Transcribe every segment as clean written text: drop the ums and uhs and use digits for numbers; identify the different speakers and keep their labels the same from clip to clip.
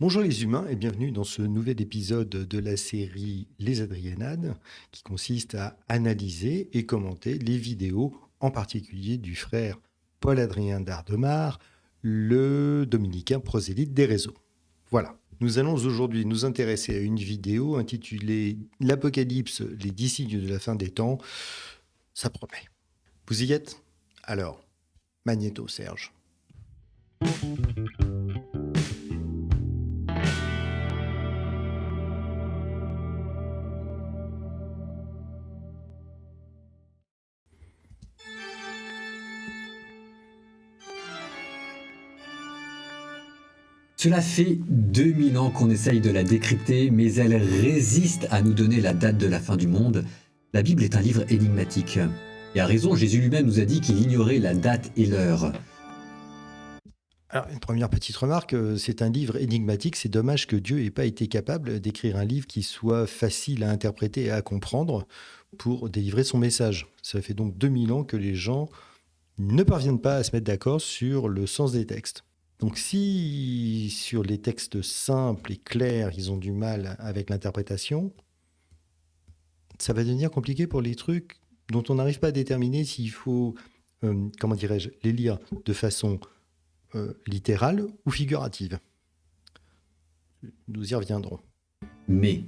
Speaker 1: Bonjour les humains et bienvenue dans ce nouvel épisode de la série Les Adriennades qui consiste à analyser et commenter les vidéos, en particulier du frère Paul-Adrien Dardemar, le dominicain prosélyte des réseaux. Voilà, nous allons aujourd'hui nous intéresser à une vidéo intitulée L'Apocalypse, les 10 signes de la fin des temps. Ça promet. Vous y êtes? Alors, magnéto Serge.
Speaker 2: Cela fait 2000 ans qu'on essaye de la décrypter, mais elle résiste à nous donner la date de la fin du monde. La Bible est un livre énigmatique. Et à raison, Jésus lui-même nous a dit qu'il ignorait la date et l'heure.
Speaker 1: Alors, une première petite remarque, c'est un livre énigmatique. C'est dommage que Dieu n'ait pas été capable d'écrire un livre qui soit facile à interpréter et à comprendre pour délivrer son message. Ça fait donc 2000 ans que les gens ne parviennent pas à se mettre d'accord sur le sens des textes. Donc si sur les textes simples et clairs, ils ont du mal avec l'interprétation, ça va devenir compliqué pour les trucs dont on n'arrive pas à déterminer s'il faut, comment dirais-je, les lire de façon littérale ou figurative. Nous y reviendrons.
Speaker 2: Mais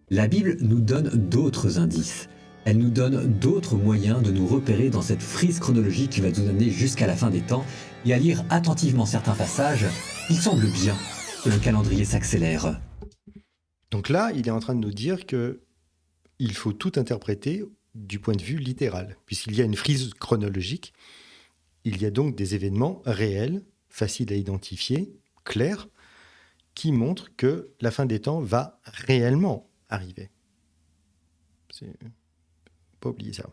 Speaker 2: la Bible nous donne d'autres indices. Elle nous donne d'autres moyens de nous repérer dans cette frise chronologique qui va nous amener jusqu'à la fin des temps. Et à lire attentivement certains passages, il semble bien que le calendrier s'accélère.
Speaker 1: Donc là, il est en train de nous dire que il faut tout interpréter du point de vue littéral. Puisqu'il y a une frise chronologique, il y a donc des événements réels, faciles à identifier, clairs, qui montrent que la fin des temps va réellement arriver. C'est pas oublier ça.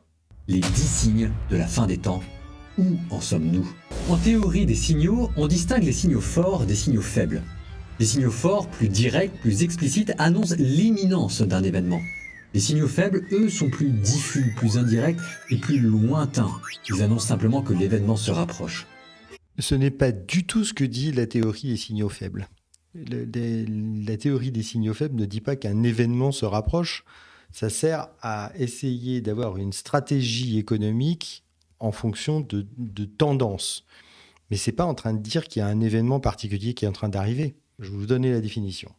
Speaker 2: Les 10 signes de la fin des temps. Où en sommes-nous? En théorie des signaux, on distingue les signaux forts des signaux faibles. Les signaux forts, plus directs, plus explicites, annoncent l'imminence d'un événement. Les signaux faibles, eux, sont plus diffus, plus indirects et plus lointains. Ils annoncent simplement que l'événement se rapproche.
Speaker 1: Ce n'est pas du tout ce que dit la théorie des signaux faibles. La théorie des signaux faibles ne dit pas qu'un événement se rapproche. Ça sert à essayer d'avoir une stratégie économique en fonction de tendances. Mais ce n'est pas en train de dire qu'il y a un événement particulier qui est en train d'arriver. Je vais vous donner la définition.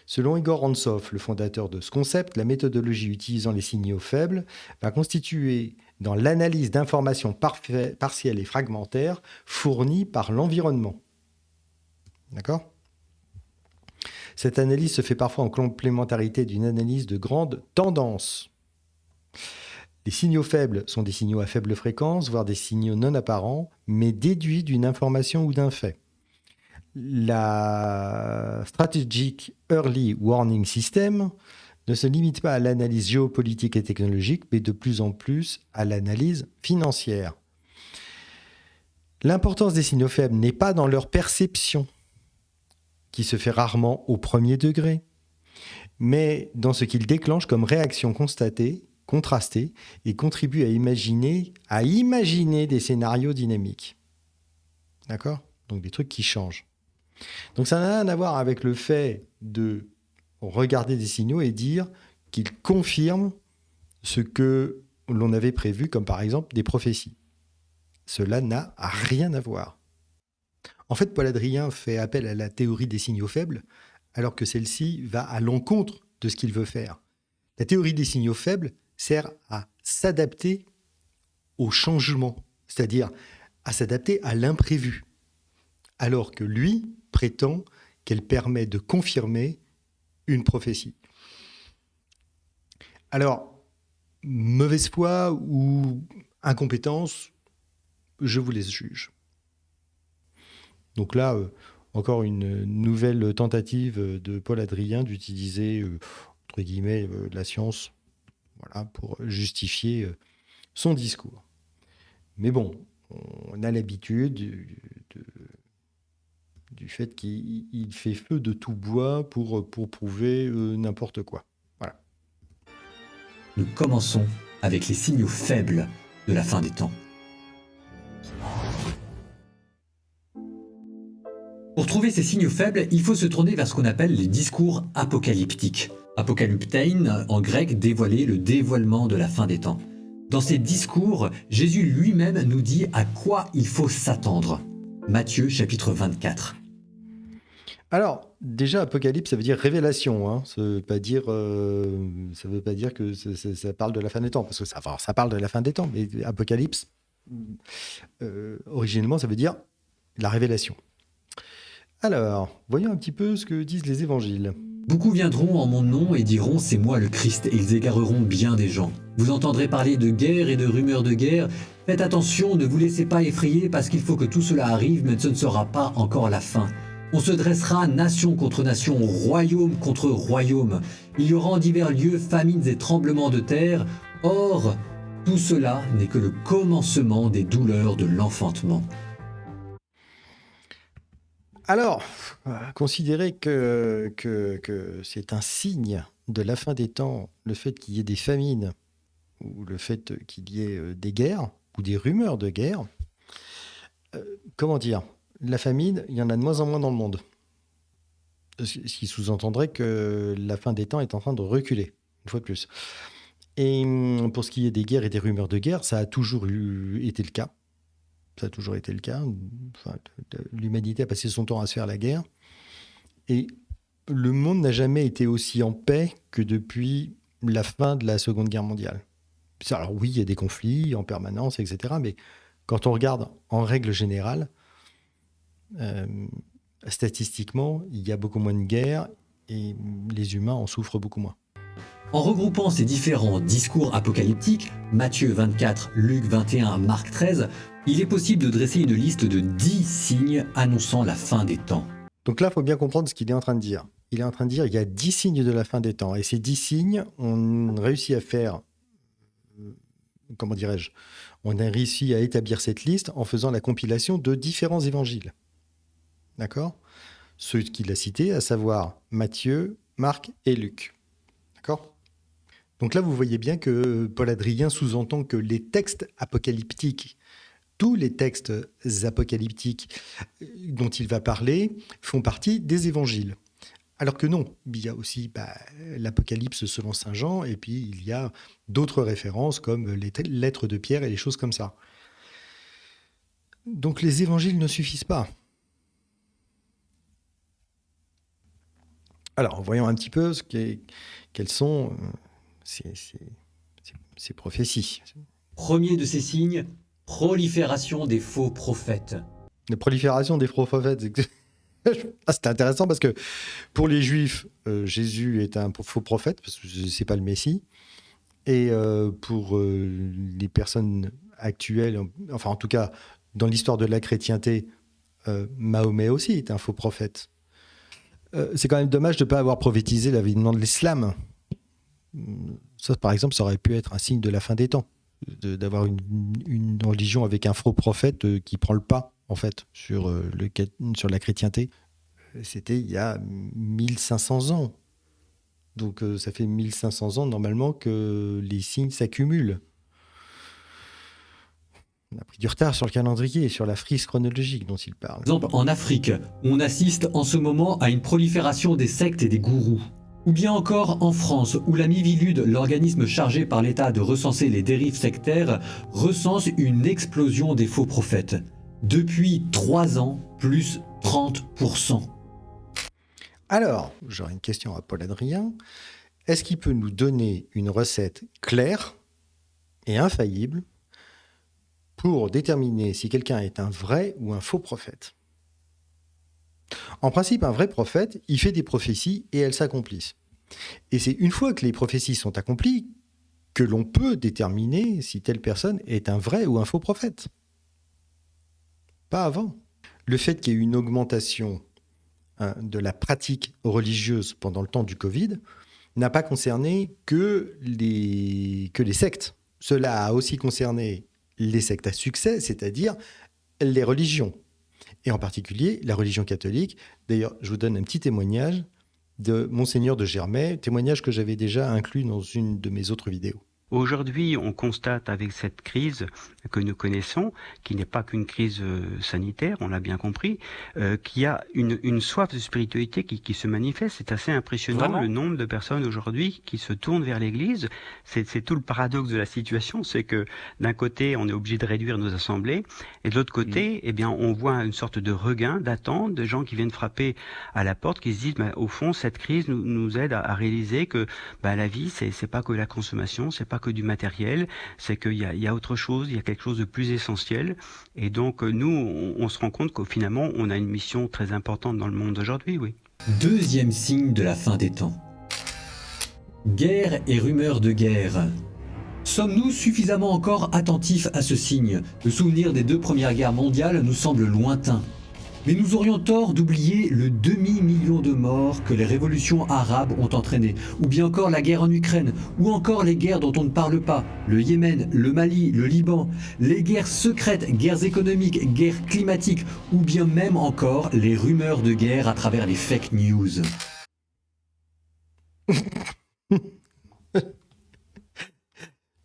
Speaker 1: Selon Igor Rantzow, le fondateur de ce concept, la méthodologie utilisant les signaux faibles va constituer dans l'analyse d'informations partielles et fragmentaires fournies par l'environnement. D'accord ? Cette analyse se fait parfois en complémentarité d'une analyse de grande tendance. Les signaux faibles sont des signaux à faible fréquence, voire des signaux non apparents, mais déduits d'une information ou d'un fait. La Strategic Early Warning System ne se limite pas à l'analyse géopolitique et technologique, mais de plus en plus à l'analyse financière. L'importance des signaux faibles n'est pas dans leur perception, qui se fait rarement au premier degré, mais dans ce qu'ils déclenchent comme réaction constatée, contrastée, et contribuent à imaginer des scénarios dynamiques. D'accord ? Donc des trucs qui changent. Donc ça n'a rien à voir avec le fait de regarder des signaux et dire qu'ils confirment ce que l'on avait prévu, comme par exemple des prophéties. Cela n'a rien à voir. En fait, Paul-Adrien fait appel à la théorie des signaux faibles, alors que celle-ci va à l'encontre de ce qu'il veut faire. La théorie des signaux faibles sert à s'adapter au changement, c'est-à-dire à s'adapter à l'imprévu, alors que lui prétend qu'elle permet de confirmer une prophétie. Alors, mauvaise foi ou incompétence, je vous laisse juge. Donc là, encore une nouvelle tentative de Paul-Adrien d'utiliser, entre guillemets, la science, voilà, pour justifier son discours. Mais bon, on a l'habitude du fait qu'il fait feu de tout bois pour prouver n'importe quoi. Voilà.
Speaker 2: Nous commençons avec les signaux faibles de la fin des temps. Pour trouver ces signaux faibles, il faut se tourner vers ce qu'on appelle les discours apocalyptiques. Apocalyptein, en grec, dévoiler, le dévoilement de la fin des temps. Dans ces discours, Jésus lui-même nous dit à quoi il faut s'attendre. Matthieu chapitre 24.
Speaker 1: Alors, déjà, apocalypse, ça veut dire révélation. Hein. Ça veut pas dire que ça parle de la fin des temps, parce que ça parle de la fin des temps, mais apocalypse, originellement, ça veut dire la révélation. Alors, voyons un petit peu ce que disent les évangiles.
Speaker 2: Beaucoup viendront en mon nom et diront « c'est moi le Christ » et ils égareront bien des gens. Vous entendrez parler de guerre et de rumeurs de guerre. Faites attention, ne vous laissez pas effrayer parce qu'il faut que tout cela arrive, mais ce ne sera pas encore la fin. On se dressera nation contre nation, royaume contre royaume. Il y aura en divers lieux famines et tremblements de terre. Or, tout cela n'est que le commencement des douleurs de l'enfantement.
Speaker 1: Alors, considérer que c'est un signe de la fin des temps, le fait qu'il y ait des famines, ou le fait qu'il y ait des guerres, ou des rumeurs de guerre, comment dire, la famine, il y en a de moins en moins dans le monde. Ce qui sous-entendrait que la fin des temps est en train de reculer, une fois de plus. Et pour ce qui est des guerres et des rumeurs de guerre, ça a toujours été le cas. Ça a toujours été le cas. Enfin, l'humanité a passé son temps à se faire la guerre. Et le monde n'a jamais été aussi en paix que depuis la fin de la Seconde Guerre mondiale. Alors oui, il y a des conflits en permanence, etc. Mais quand on regarde en règle générale, statistiquement, il y a beaucoup moins de guerres et les humains en souffrent beaucoup moins.
Speaker 2: En regroupant ces différents discours apocalyptiques, Matthieu 24, Luc 21, Marc 13, il est possible de dresser une liste de 10 signes annonçant la fin des temps.
Speaker 1: Donc là, il faut bien comprendre ce qu'il est en train de dire. Il est en train de dire qu'il y a 10 signes de la fin des temps. Et ces 10 signes, on réussit à faire... Comment dirais-je ? On a réussi à établir cette liste en faisant la compilation de différents évangiles. D'accord ? Ceux qu'il a cités, à savoir Matthieu, Marc et Luc. D'accord ? Donc là, vous voyez bien que Paul Adrien sous-entend que les textes apocalyptiques, tous les textes apocalyptiques dont il va parler, font partie des évangiles. Alors que non, il y a aussi l'Apocalypse selon Saint Jean, et puis il y a d'autres références comme les lettres de Pierre et les choses comme ça. Donc les évangiles ne suffisent pas. Alors, voyons un petit peu quelles sont ces prophéties.
Speaker 2: Premier de ces signes, prolifération des faux prophètes.
Speaker 1: La prolifération des faux prophètes, c'est intéressant parce que pour les Juifs, Jésus est un faux prophète parce que ce n'est pas le Messie. Et pour les personnes actuelles, enfin en tout cas dans l'histoire de la chrétienté, Mahomet aussi est un faux prophète. C'est quand même dommage de ne pas avoir prophétisé l'avènement de l'islam. Ça, par exemple, ça aurait pu être un signe de la fin des temps, d'avoir une religion avec un faux prophète qui prend le pas, en fait, sur la chrétienté. C'était il y a 1500 ans. Donc, ça fait 1500 ans, normalement, que les signes s'accumulent. On a pris du retard sur le calendrier et sur la frise chronologique dont il parle.
Speaker 2: Par exemple, en Afrique, on assiste en ce moment à une prolifération des sectes et des gourous. Ou bien encore en France, où la Mivilude, l'organisme chargé par l'État de recenser les dérives sectaires, recense une explosion des faux prophètes. Depuis 3 ans, plus 30%.
Speaker 1: Alors, j'aurais une question à Paul Adrien. Est-ce qu'il peut nous donner une recette claire et infaillible pour déterminer si quelqu'un est un vrai ou un faux prophète ? En principe, un vrai prophète, il fait des prophéties et elles s'accomplissent. Et c'est une fois que les prophéties sont accomplies que l'on peut déterminer si telle personne est un vrai ou un faux prophète. Pas avant. Le fait qu'il y ait une augmentation de la pratique religieuse pendant le temps du Covid n'a pas concerné que les sectes. Cela a aussi concerné les sectes à succès, c'est-à-dire les religions. Et en particulier la religion catholique. D'ailleurs, je vous donne un petit témoignage de Monseigneur de Germay, témoignage que j'avais déjà inclus dans une de mes autres vidéos.
Speaker 3: Aujourd'hui, on constate avec cette crise que nous connaissons, qui n'est pas qu'une crise sanitaire, on l'a bien compris, qu'il y a une soif de spiritualité qui se manifeste. C'est assez impressionnant. Vraiment, le nombre de personnes aujourd'hui qui se tournent vers l'Église. C'est tout le paradoxe de la situation, c'est que d'un côté, on est obligé de réduire nos assemblées, et de l'autre côté, eh bien, on voit une sorte de regain, d'attente, de gens qui viennent frapper à la porte, qui se disent, au fond, cette crise nous aide à réaliser que la vie, c'est pas que la consommation, c'est pas que du matériel, c'est qu'il y a autre chose, il y a quelque chose de plus essentiel. Et donc, nous, on se rend compte qu'au finalement, on a une mission très importante dans le monde d'aujourd'hui, oui.
Speaker 2: Deuxième signe de la fin des temps. Guerre et rumeurs de guerre. Sommes-nous suffisamment encore attentifs à ce signe ? Le souvenir des 2 premières guerres mondiales nous semble lointain. Mais nous aurions tort d'oublier le demi-million de morts que les révolutions arabes ont entraîné, ou bien encore la guerre en Ukraine, ou encore les guerres dont on ne parle pas, le Yémen, le Mali, le Liban, les guerres secrètes, guerres économiques, guerres climatiques, ou bien même encore les rumeurs de guerre à travers les fake news.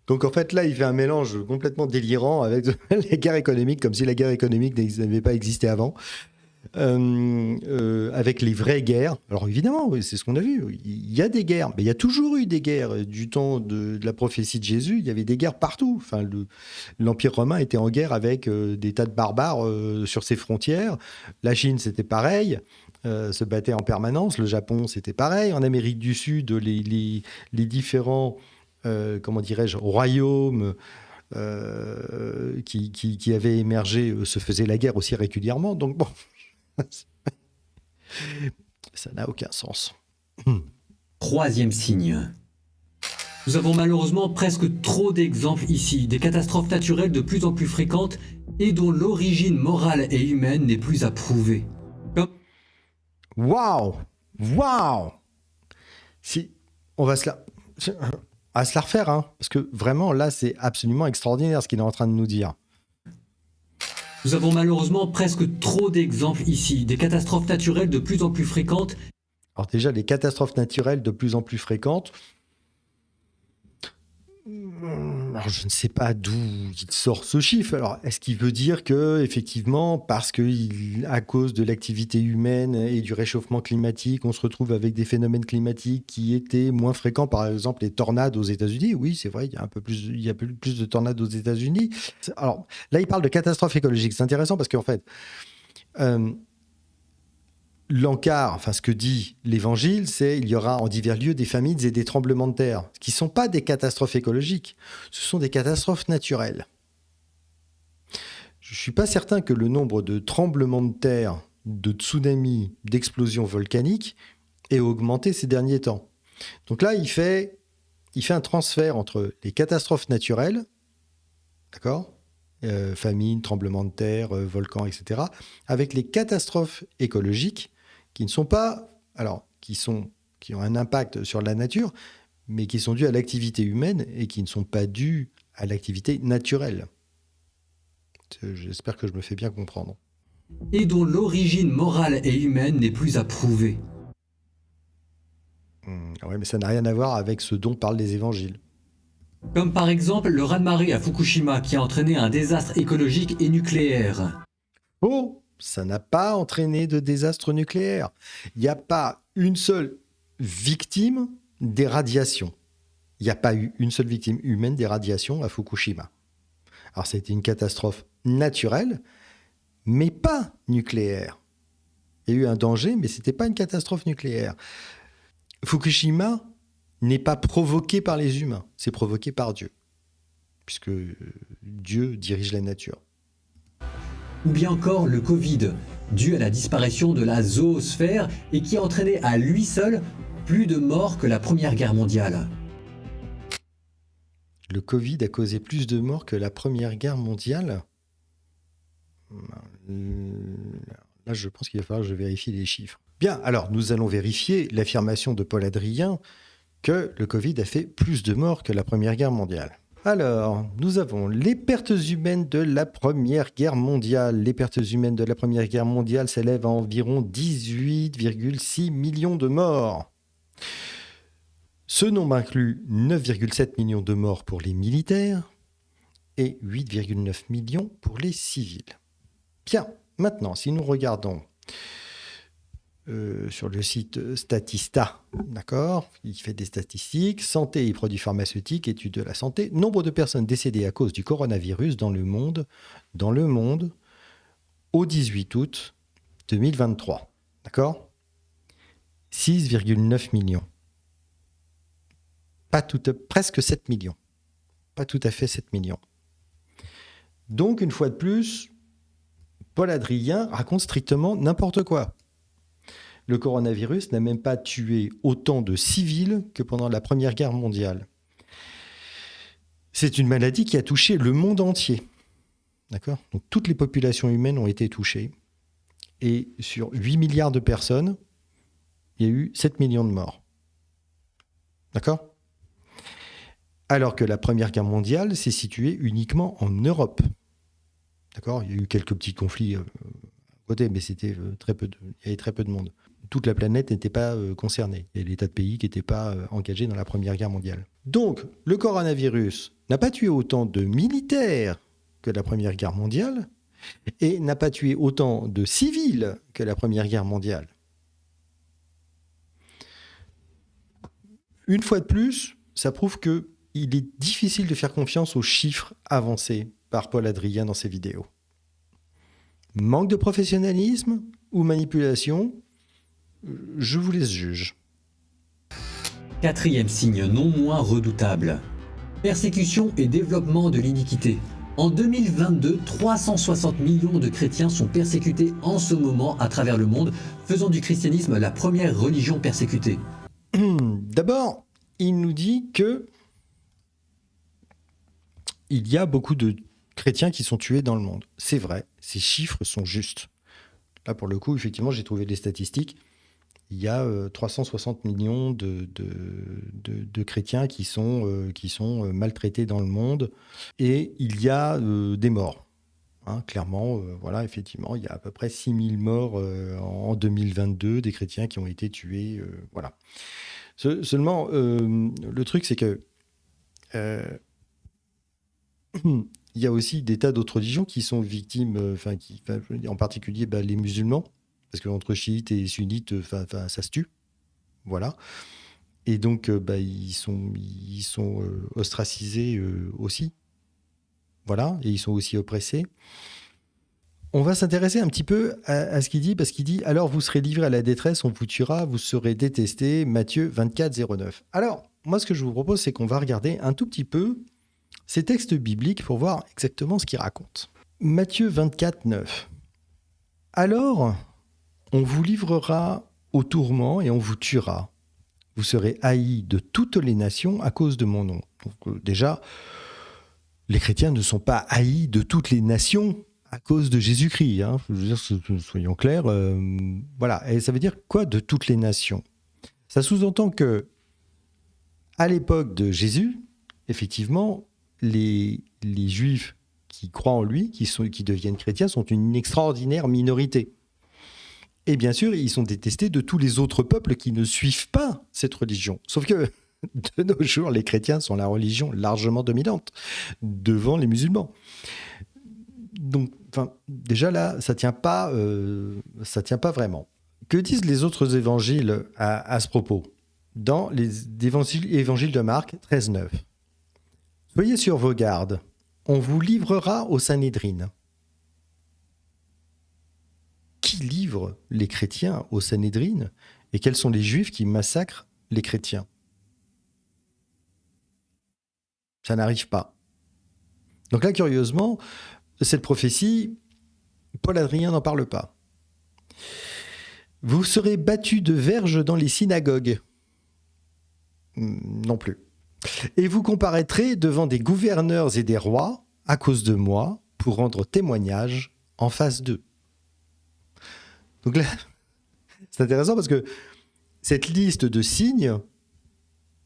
Speaker 1: Donc en fait là, il fait un mélange complètement délirant avec les guerres économiques, comme si la guerre économique n'avait pas existé avant. Avec les vraies guerres. Alors évidemment, oui, c'est ce qu'on a vu. Il y a des guerres, mais il y a toujours eu des guerres. Du temps de la prophétie de Jésus, il y avait des guerres partout. Enfin, l'Empire romain était en guerre avec des tas de barbares sur ses frontières. La Chine, c'était pareil. Se battait en permanence. Le Japon, c'était pareil. En Amérique du Sud, les différents comment dirais-je, royaumes qui avaient émergé se faisaient la guerre aussi régulièrement. Donc bon, ça n'a aucun sens.
Speaker 2: Troisième signe. Nous avons malheureusement presque trop d'exemples ici, des catastrophes naturelles de plus en plus fréquentes et dont l'origine morale et humaine n'est plus à prouver.
Speaker 1: Waouh! Si on va se la refaire, hein, parce que vraiment là c'est absolument extraordinaire ce qu'il est en train de nous dire.
Speaker 2: Nous avons malheureusement presque trop d'exemples ici, des catastrophes naturelles de plus en plus fréquentes.
Speaker 1: Alors déjà, les catastrophes naturelles de plus en plus fréquentes, alors je ne sais pas d'où il sort ce chiffre. Alors, est-ce qu'il veut dire que, effectivement, parce que à cause de l'activité humaine et du réchauffement climatique, on se retrouve avec des phénomènes climatiques qui étaient moins fréquents, par exemple les tornades aux États-Unis? Oui, c'est vrai, il y a plus de tornades aux États-Unis. Alors là, il parle de catastrophes écologiques. C'est intéressant parce qu'en fait, l'encart, enfin ce que dit l'Évangile, c'est il y aura en divers lieux des famines et des tremblements de terre, ce qui ne sont pas des catastrophes écologiques, ce sont des catastrophes naturelles. Je ne suis pas certain que le nombre de tremblements de terre, de tsunamis, d'explosions volcaniques ait augmenté ces derniers temps. Donc là, il fait un transfert entre les catastrophes naturelles, d'accord, famine, tremblements de terre, volcans, etc., avec les catastrophes écologiques qui ne sont pas, alors qui ont un impact sur la nature, mais qui sont dues à l'activité humaine et qui ne sont pas dues à l'activité naturelle. J'espère que je me fais bien comprendre.
Speaker 2: Et dont l'origine morale et humaine n'est plus à prouver.
Speaker 1: Oui, mais ça n'a rien à voir avec ce dont parlent les évangiles.
Speaker 2: Comme par exemple le raz-de-marée à Fukushima qui a entraîné un désastre écologique et nucléaire.
Speaker 1: Oh, ça n'a pas entraîné de désastre nucléaire. Il n'y a pas une seule victime des radiations. Il n'y a pas eu une seule victime humaine des radiations à Fukushima. Alors, c'était une catastrophe naturelle, mais pas nucléaire. Il y a eu un danger, mais ce n'était pas une catastrophe nucléaire. Fukushima n'est pas provoqué par les humains, c'est provoqué par Dieu, puisque Dieu dirige la nature.
Speaker 2: Ou bien encore le Covid, dû à la disparition de la zoosphère et qui a entraîné à lui seul plus de morts que la Première Guerre mondiale.
Speaker 1: Le Covid a causé plus de morts que la Première Guerre mondiale ? Là, je pense qu'il va falloir que je vérifie les chiffres. Bien, alors nous allons vérifier l'affirmation de Paul Adrien que le Covid a fait plus de morts que la Première Guerre mondiale. Alors, nous avons les pertes humaines de la Première Guerre mondiale. Les pertes humaines de la Première Guerre mondiale s'élèvent à environ 18,6 millions de morts. Ce nombre inclut 9,7 millions de morts pour les militaires et 8,9 millions pour les civils. Bien, maintenant, si nous regardons sur le site Statista, d'accord, il fait des statistiques, santé et produits pharmaceutiques, études de la santé, nombre de personnes décédées à cause du coronavirus dans le monde au 18 août 2023, d'accord, 6,9 millions. Presque 7 millions. Pas tout à fait 7 millions. Donc, une fois de plus, Paul Adrien raconte strictement n'importe quoi. Le coronavirus n'a même pas tué autant de civils que pendant la Première Guerre mondiale. C'est une maladie qui a touché le monde entier. D'accord ? Donc, toutes les populations humaines ont été touchées. Et sur 8 milliards de personnes, il y a eu 7 millions de morts. D'accord ? Alors que la Première Guerre mondiale s'est située uniquement en Europe. D'accord ? Il y a eu quelques petits conflits à côté, mais il y avait très peu de monde. Toute la planète n'était pas concernée. Il y a des tas de pays qui n'étaient pas engagés dans la Première Guerre mondiale. Donc, le coronavirus n'a pas tué autant de militaires que la Première Guerre mondiale et n'a pas tué autant de civils que la Première Guerre mondiale. Une fois de plus, ça prouve qu'il est difficile de faire confiance aux chiffres avancés par Paul Adrien dans ses vidéos. Manque de professionnalisme ou manipulation ? Je vous laisse juger.
Speaker 2: Quatrième signe non moins redoutable. Persécution et développement de l'iniquité. En 2022, 360 millions de chrétiens sont persécutés en ce moment à travers le monde, faisant du christianisme la première religion persécutée.
Speaker 1: D'abord, il nous dit que il y a beaucoup de chrétiens qui sont tués dans le monde. C'est vrai, ces chiffres sont justes. Là, pour le coup, effectivement, j'ai trouvé des statistiques. Il y a 360 millions de chrétiens qui sont maltraités dans le monde. Et il y a des morts. Hein, clairement, voilà, effectivement, il y a à peu près 6000 morts en 2022, des chrétiens qui ont été tués. Voilà. Seulement, le truc, c'est que il y a aussi des tas d'autres religions qui sont victimes, en particulier les musulmans, parce qu'entre chiites et sunnites, ça se tue. Voilà. Et donc, ils sont ostracisés aussi. Voilà. Et ils sont aussi oppressés. On va s'intéresser un petit peu à ce qu'il dit, parce qu'il dit « Alors vous serez livrés à la détresse, on vous tuera, vous serez détestés. » Matthieu 24, 09. Alors, moi, ce que je vous propose, c'est qu'on va regarder un tout petit peu ces textes bibliques pour voir exactement ce qu'ils racontent. Matthieu 24, 9. « Alors, on vous livrera au tourment et on vous tuera. Vous serez haïs de toutes les nations à cause de mon nom. » Donc, déjà, les chrétiens ne sont pas haïs de toutes les nations à cause de Jésus-Christ. Hein. Je veux dire, soyons clairs. Voilà. Et ça veut dire quoi, de toutes les nations ? Ça sous-entend que, à l'époque de Jésus, effectivement, les Juifs qui croient en lui, qui deviennent chrétiens, sont une extraordinaire minorité. Et bien sûr, ils sont détestés de tous les autres peuples qui ne suivent pas cette religion. Sauf que, de nos jours, les chrétiens sont la religion largement dominante devant les musulmans. Donc, déjà là, ça tient pas vraiment. Que disent les autres évangiles à ce propos ? Dans les évangiles de Marc 13, 9. « Soyez sur vos gardes, on vous livrera au Sanhédrin. » Qui livre les chrétiens au Sanhédrin et quels sont les Juifs qui massacrent les chrétiens ? Ça n'arrive pas. Donc là, curieusement, cette prophétie, Paul Adrien n'en parle pas. Vous serez battus de verges dans les synagogues. Non plus. Et vous comparaîtrez devant des gouverneurs et des rois à cause de moi pour rendre témoignage en face d'eux. Donc là, c'est intéressant parce que cette liste de signes,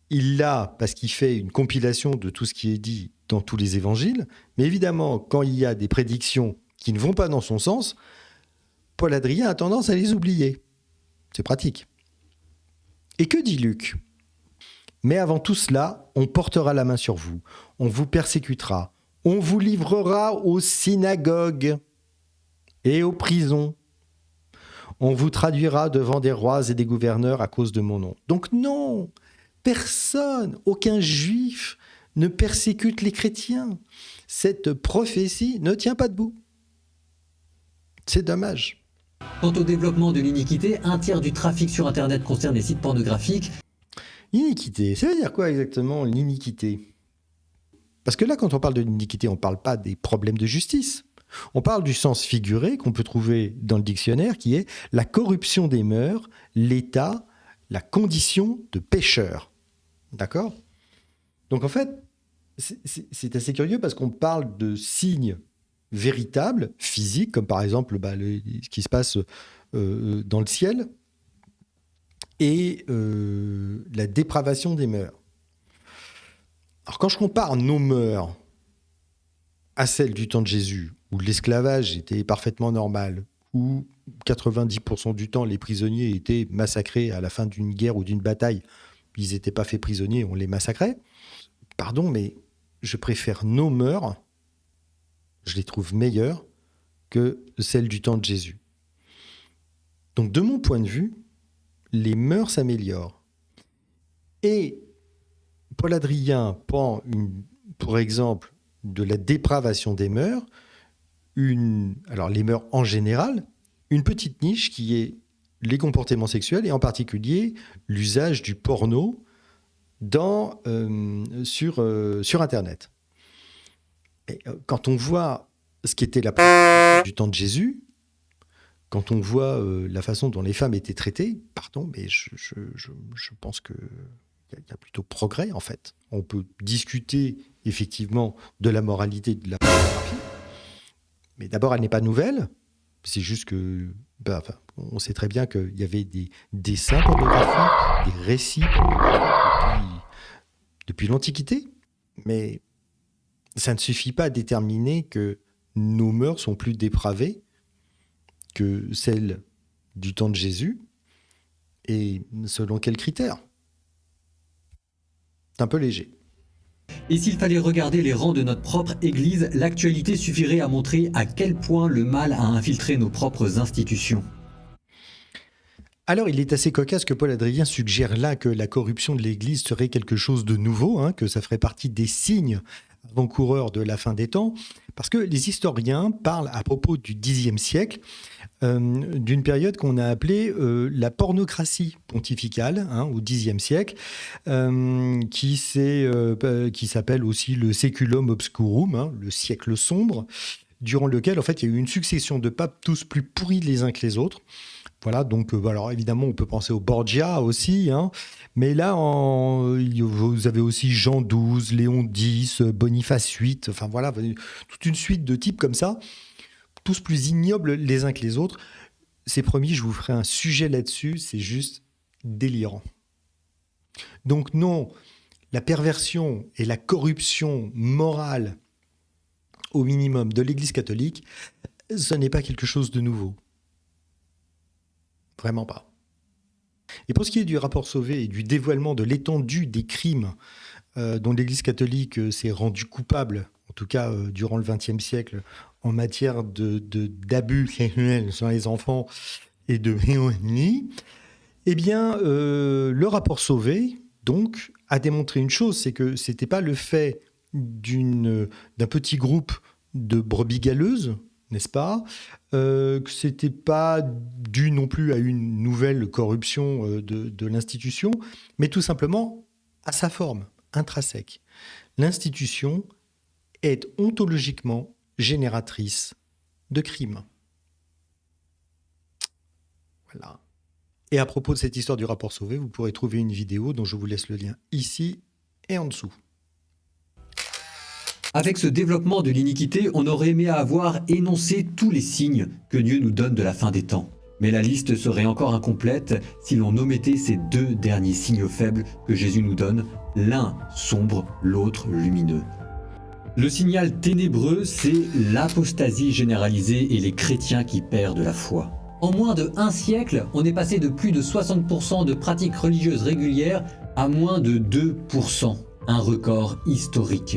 Speaker 1: il l'a parce qu'il fait une compilation de tout ce qui est dit dans tous les évangiles. Mais évidemment, quand il y a des prédictions qui ne vont pas dans son sens, Paul Adrien a tendance à les oublier. C'est pratique. Et que dit Luc ? Mais avant tout cela, on portera la main sur vous, on vous persécutera, on vous livrera aux synagogues et aux prisons. On vous traduira devant des rois et des gouverneurs à cause de mon nom. Donc non, personne, aucun juif ne persécute les chrétiens. Cette prophétie ne tient pas debout. C'est dommage.
Speaker 2: Quant au développement de l'iniquité, un tiers du trafic sur Internet concerne les sites pornographiques.
Speaker 1: Iniquité, ça veut dire quoi exactement l'iniquité ? Parce que là, quand on parle de l'iniquité, on ne parle pas des problèmes de justice. On parle du sens figuré qu'on peut trouver dans le dictionnaire, qui est la corruption des mœurs, l'état, la condition de pécheur. D'accord ? Donc en fait, c'est assez curieux parce qu'on parle de signes véritables, physiques, comme par exemple ce qui se passe dans le ciel, et la dépravation des mœurs. Alors quand je compare nos mœurs à celles du temps de Jésus, où l'esclavage était parfaitement normal, où 90% du temps les prisonniers étaient massacrés à la fin d'une guerre ou d'une bataille, ils n'étaient pas faits prisonniers, on les massacrait. Pardon, mais je préfère nos mœurs, je les trouve meilleures que celles du temps de Jésus. Donc de mon point de vue, les mœurs s'améliorent. Et Paul Adrien prend, pour exemple, de la dépravation des mœurs, alors les mœurs en général, une petite niche qui est les comportements sexuels et en particulier l'usage du porno sur Internet. Et quand on voit ce qu'était la prostitution du temps de Jésus, quand on voit la façon dont les femmes étaient traitées, pardon, mais je pense qu'il y a plutôt progrès en fait. On peut discuter effectivement de la moralité de la pornographie, mais d'abord elle n'est pas nouvelle, c'est juste que on sait très bien qu'il y avait des dessins pornographiques, des récits pornographiques depuis l'Antiquité, mais ça ne suffit pas à déterminer que nos mœurs sont plus dépravées que celles du temps de Jésus, et selon quels critères ? C'est un peu léger.
Speaker 2: Et s'il fallait regarder les rangs de notre propre Église, l'actualité suffirait à montrer à quel point le mal a infiltré nos propres institutions.
Speaker 1: Alors, il est assez cocasse que Paul Adrien suggère là que la corruption de l'Église serait quelque chose de nouveau, que ça ferait partie des signes avant-coureurs de la fin des temps, parce que les historiens parlent à propos du Xe siècle d'une période qu'on a appelée la pornocratie pontificale, au Xe siècle, qui s'appelle aussi le Saeculum Obscurum, le siècle sombre, durant lequel en fait il y a eu une succession de papes tous plus pourris les uns que les autres. Voilà, donc alors évidemment on peut penser au Borgia aussi, mais là vous avez aussi Jean XII, Léon X, Boniface VIII, enfin voilà, toute une suite de types comme ça, tous plus ignobles les uns que les autres. C'est promis, je vous ferai un sujet là-dessus, c'est juste délirant. Donc non, la perversion et la corruption morale au minimum de l'Église catholique, ce n'est pas quelque chose de nouveau. Vraiment pas. Et pour ce qui est du rapport Sauvé et du dévoilement de l'étendue des crimes dont l'Église catholique s'est rendue coupable, en tout cas durant le XXe siècle, en matière d'abus sexuels sur les enfants et de héroïnie, eh bien, le rapport Sauvé, donc, a démontré une chose, c'est que ce n'était pas le fait d'un petit groupe de brebis galeuses, n'est-ce pas, que ce n'était pas dû non plus à une nouvelle corruption de l'institution, mais tout simplement à sa forme intrinsèque. L'institution est ontologiquement génératrice de crimes. Voilà. Et à propos de cette histoire du rapport Sauvé, vous pourrez trouver une vidéo dont je vous laisse le lien ici et en dessous.
Speaker 2: Avec ce développement de l'iniquité, on aurait aimé avoir énoncé tous les signes que Dieu nous donne de la fin des temps. Mais la liste serait encore incomplète si l'on omettait ces deux derniers signaux faibles que Jésus nous donne, l'un sombre, l'autre lumineux. Le signal ténébreux, c'est l'apostasie généralisée et les chrétiens qui perdent la foi. En moins de 1 siècle, on est passé de plus de 60% de pratiques religieuses régulières à moins de 2%. Un record historique.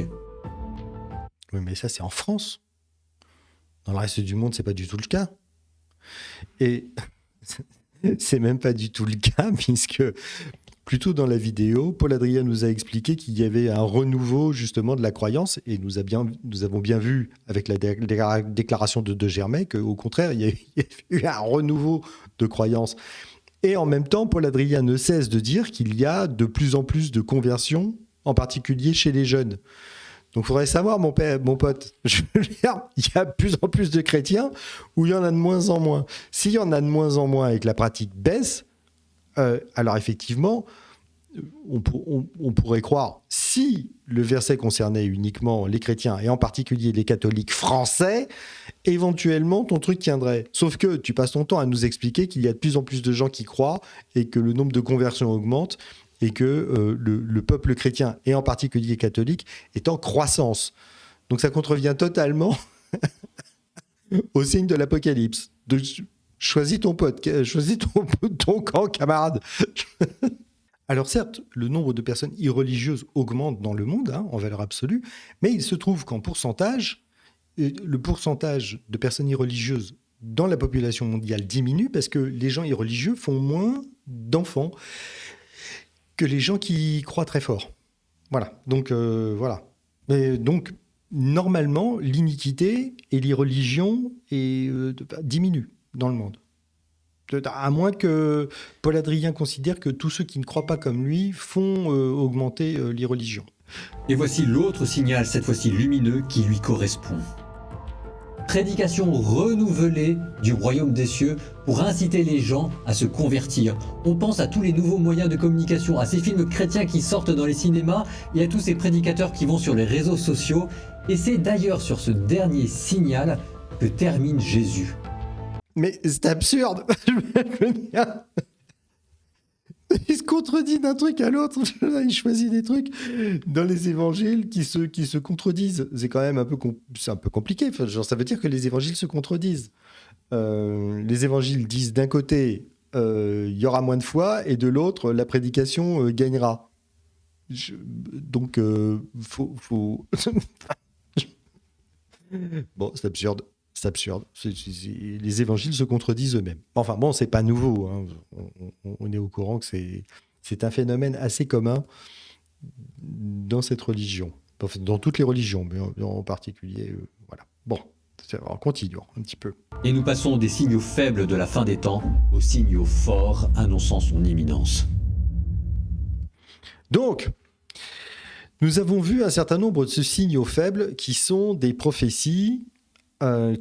Speaker 1: Oui, mais ça, c'est en France. Dans le reste du monde, c'est pas du tout le cas. Et c'est même pas du tout le cas, puisque plutôt dans la vidéo, Paul Adrien nous a expliqué qu'il y avait un renouveau justement de la croyance, et nous avons bien vu avec la déclaration de Germay qu'au contraire, il y a eu un renouveau de croyance. Et en même temps, Paul Adrien ne cesse de dire qu'il y a de plus en plus de conversions, en particulier chez les jeunes. Donc, il faudrait savoir, mon pote, je veux dire, il y a de plus en plus de chrétiens ou il y en a de moins en moins. S'il y en a de moins en moins et que la pratique baisse, alors effectivement, on pourrait croire, si le verset concernait uniquement les chrétiens et en particulier les catholiques français, éventuellement ton truc tiendrait. Sauf que tu passes ton temps à nous expliquer qu'il y a de plus en plus de gens qui croient et que le nombre de conversions augmente et que le peuple chrétien, et en particulier catholique, est en croissance. Donc ça contrevient totalement au signe de l'Apocalypse. Choisis ton pote, choisis ton camp, camarade. Alors certes, le nombre de personnes irreligieuses augmente dans le monde, en valeur absolue, mais il se trouve qu'en pourcentage, le pourcentage de personnes irreligieuses dans la population mondiale diminue parce que les gens irreligieux font moins d'enfants que les gens qui croient très fort. Voilà. Donc, voilà. Mais donc, normalement, l'iniquité et l'irreligion diminuent dans le monde. À moins que Paul Adrien considère que tous ceux qui ne croient pas comme lui font augmenter l'irreligion.
Speaker 2: Et voici l'autre signal, cette fois-ci lumineux, qui lui correspond. Prédication renouvelée du royaume des cieux pour inciter les gens à se convertir. On pense à tous les nouveaux moyens de communication, à ces films chrétiens qui sortent dans les cinémas et à tous ces prédicateurs qui vont sur les réseaux sociaux. Et c'est d'ailleurs sur ce dernier signal que termine Jésus.
Speaker 1: Mais c'est absurde. Il se contredit d'un truc à l'autre. Il choisit des trucs dans les évangiles qui se contredisent. C'est quand même un peu compliqué. Enfin, genre, ça veut dire que les évangiles se contredisent. Les évangiles disent d'un côté, il y aura moins de foi, et de l'autre, la prédication gagnera. Donc, faut... Bon, c'est absurde. C'est absurde. Les évangiles se contredisent eux-mêmes. Enfin bon, c'est pas nouveau. On est au courant que c'est un phénomène assez commun dans cette religion. Enfin, dans toutes les religions, mais en particulier, voilà. Bon, alors continuons un petit peu.
Speaker 2: Et nous passons des signaux faibles de la fin des temps aux signaux forts annonçant son imminence.
Speaker 1: Donc, nous avons vu un certain nombre de ces signaux faibles qui sont des prophéties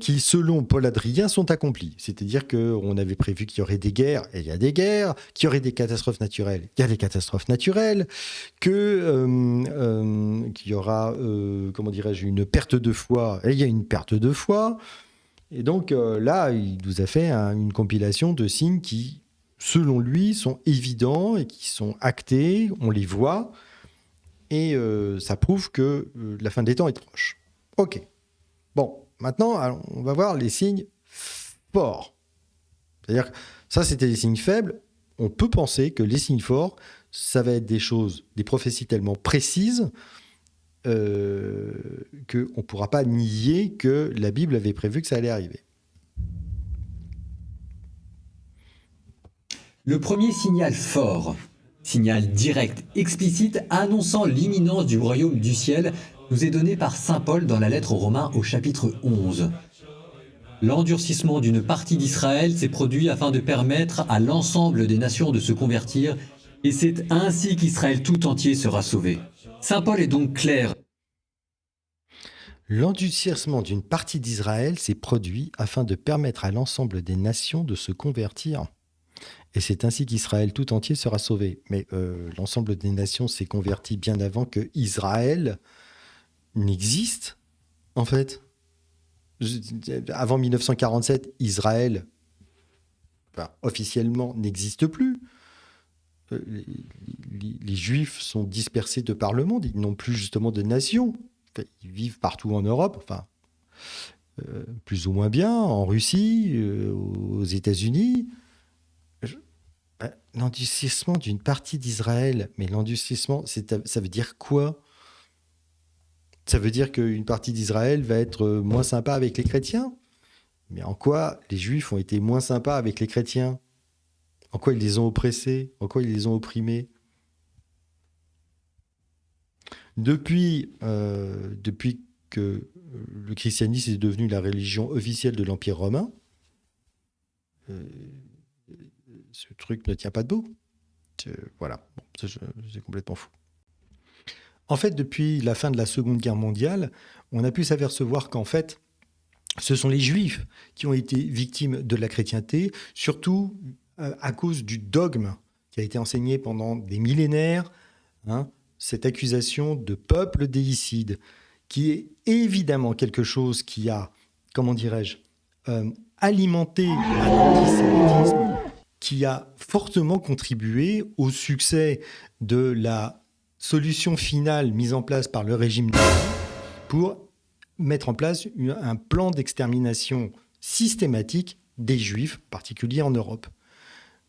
Speaker 1: qui, selon Paul Adrien, sont accomplies. C'est-à-dire qu'on avait prévu qu'il y aurait des guerres, et il y a des guerres, qu'il y aurait des catastrophes naturelles, il y a des catastrophes naturelles, qu'il y aura, comment dirais-je, une perte de foi, et il y a une perte de foi. Et donc là, il nous a fait une compilation de signes qui, selon lui, sont évidents et qui sont actés, on les voit, et ça prouve que la fin des temps est proche. Ok. Bon. Maintenant, on va voir les signes forts. C'est-à-dire que ça, c'était des signes faibles. On peut penser que les signes forts, ça va être des choses, des prophéties tellement précises qu'on ne pourra pas nier que la Bible avait prévu que ça allait arriver.
Speaker 2: Le premier signal fort, signal direct, explicite, annonçant l'imminence du royaume du ciel, nous est donné par saint Paul dans la lettre aux Romains au chapitre 11. L'endurcissement d'une partie d'Israël s'est produit afin de permettre à l'ensemble des nations de se convertir, et c'est ainsi qu'Israël tout entier sera sauvé. Saint Paul est donc clair.
Speaker 1: L'endurcissement d'une partie d'Israël s'est produit afin de permettre à l'ensemble des nations de se convertir. Et c'est ainsi qu'Israël tout entier sera sauvé. Mais l'ensemble des nations s'est converti bien avant que Israël n'existe, en fait. Avant 1947, Israël, officiellement, n'existe plus. Les Juifs sont dispersés de par le monde. Ils n'ont plus justement de nation. Ils vivent partout en Europe. Enfin, plus ou moins bien, en Russie, aux États-Unis. L'endurcissement d'une partie d'Israël, mais l'endurcissement, ça veut dire quoi? Ça veut dire qu'une partie d'Israël va être moins sympa avec les chrétiens? Mais en quoi les Juifs ont été moins sympas avec les chrétiens? En quoi ils les ont oppressés? En quoi ils les ont opprimés? Depuis que le christianisme est devenu la religion officielle de l'Empire romain, ce truc ne tient pas debout. Voilà, bon, c'est complètement fou. En fait, depuis la fin de la Seconde Guerre mondiale, on a pu s'apercevoir qu'en fait, ce sont les Juifs qui ont été victimes de la chrétienté, surtout à cause du dogme qui a été enseigné pendant des millénaires, cette accusation de peuple déicide, qui est évidemment quelque chose qui a, comment dirais-je, alimenté un antisémitisme, qui a fortement contribué au succès de la solution finale mise en place par le régime nazi pour mettre en place un plan d'extermination systématique des Juifs, en particulier en Europe.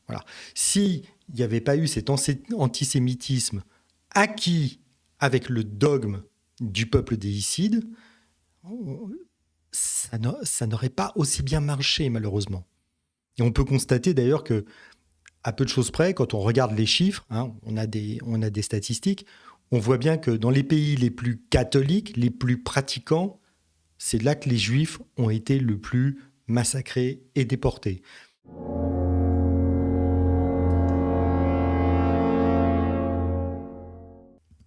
Speaker 1: Voilà. S'il n'y avait pas eu cet antisémitisme acquis avec le dogme du peuple déicide, ça n'aurait pas aussi bien marché, malheureusement. Et on peut constater d'ailleurs que, à peu de choses près, quand on regarde les chiffres, on a des statistiques, on voit bien que dans les pays les plus catholiques, les plus pratiquants, c'est là que les Juifs ont été le plus massacrés et déportés.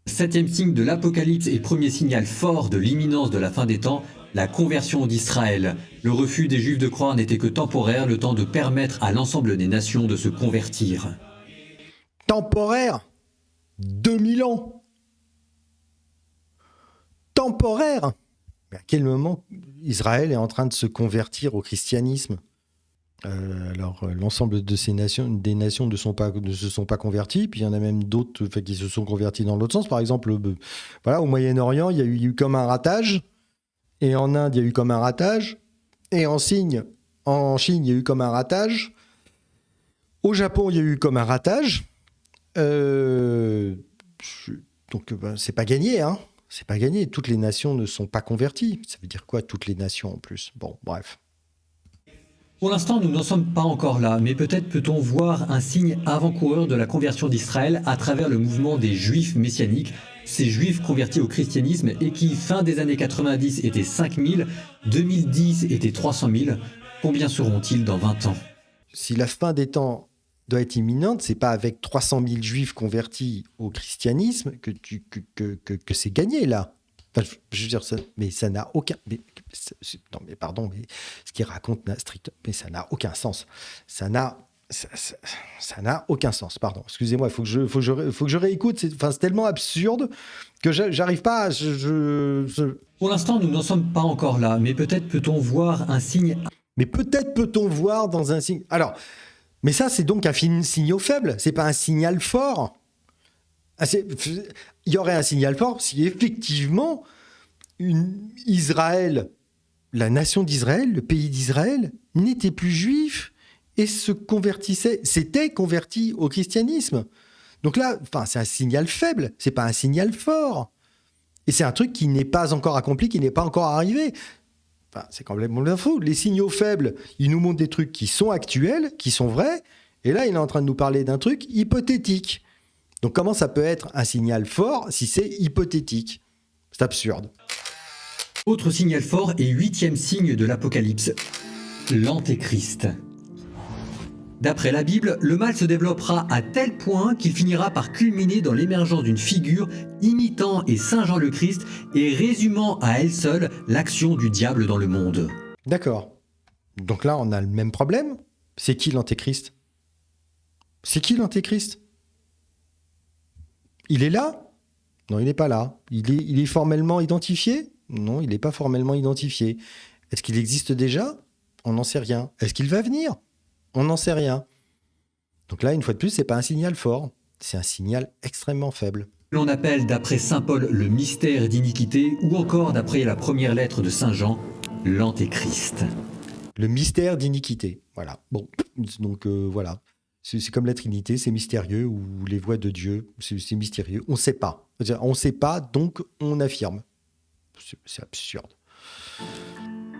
Speaker 2: Septième signe de l'Apocalypse et premier signal fort de l'imminence de la fin des temps, la conversion d'Israël. Le refus des Juifs de croire n'était que temporaire, le temps de permettre à l'ensemble des nations de se convertir.
Speaker 1: Temporaire ? 2000 ans. Temporaire ? Mais à quel moment Israël est en train de se convertir au christianisme ? L'ensemble de des nations ne se sont pas converties, puis il y en a même d'autres qui se sont convertis dans l'autre sens. Par exemple, au Moyen-Orient, il y a eu comme un ratage, et en Inde, il y a eu comme un ratage, et en Chine, il y a eu comme un ratage. Au Japon, il y a eu comme un ratage. Donc, c'est pas gagné, hein. C'est pas gagné. Toutes les nations ne sont pas converties. Ça veut dire quoi, toutes les nations en plus? Bon, bref.
Speaker 2: Pour l'instant, nous n'en sommes pas encore là, mais peut-être peut-on voir un signe avant-coureur de la conversion d'Israël à travers le mouvement des Juifs messianiques, ces Juifs convertis au christianisme et qui, fin des années 90, étaient 5000, 2010 étaient 300 000. Combien seront-ils dans 20 ans?
Speaker 1: Si la fin des temps doit être imminente, c'est pas avec 300 000 Juifs convertis au christianisme que c'est gagné, là. Enfin, je veux dire, ça n'a aucun... pardon, mais ce qu'il raconte n'a strictement... Mais ça n'a aucun sens. Ça n'a aucun sens, pardon. Excusez-moi, il faut que je réécoute. C'est tellement absurde que j'arrive pas à...
Speaker 2: Pour l'instant, nous n'en sommes pas encore là, mais peut-être peut-on voir un signe...
Speaker 1: Mais peut-être peut-on voir dans un signe... Alors, mais ça, c'est donc un signal faible. C'est pas un signal fort. Il y aurait un signal fort si effectivement Israël, la nation d'Israël, le pays d'Israël, n'était plus juif et s'était converti au christianisme. Donc là, c'est un signal faible, c'est pas un signal fort. Et c'est un truc qui n'est pas encore accompli, qui n'est pas encore arrivé. C'est complètement l'info. Les signaux faibles, ils nous montrent des trucs qui sont actuels, qui sont vrais, et là, il est en train de nous parler d'un truc hypothétique. Donc comment ça peut être un signal fort si c'est hypothétique? C'est absurde.
Speaker 2: Autre signal fort et 8e signe de l'Apocalypse, l'Antéchrist. D'après la Bible, le mal se développera à tel point qu'il finira par culminer dans l'émergence d'une figure imitant et singeant le Christ et résumant à elle seule l'action du diable dans le monde.
Speaker 1: D'accord. Donc là, on a le même problème. C'est qui l'Antéchrist? C'est qui l'Antéchrist? Il est là? Non, il n'est pas là. Il est formellement identifié? Non, il n'est pas formellement identifié. Est-ce qu'il existe déjà? On n'en sait rien. Est-ce qu'il va venir? On n'en sait rien. Donc là, une fois de plus, c'est pas un signal fort. C'est un signal extrêmement faible.
Speaker 2: L'on appelle d'après saint Paul le mystère d'iniquité ou encore d'après la première lettre de saint Jean, l'Antéchrist.
Speaker 1: Le mystère d'iniquité. Voilà. Bon, donc voilà. C'est comme la Trinité, c'est mystérieux, ou les voix de Dieu, c'est mystérieux. On ne sait pas. On ne sait pas, donc on affirme. C'est absurde.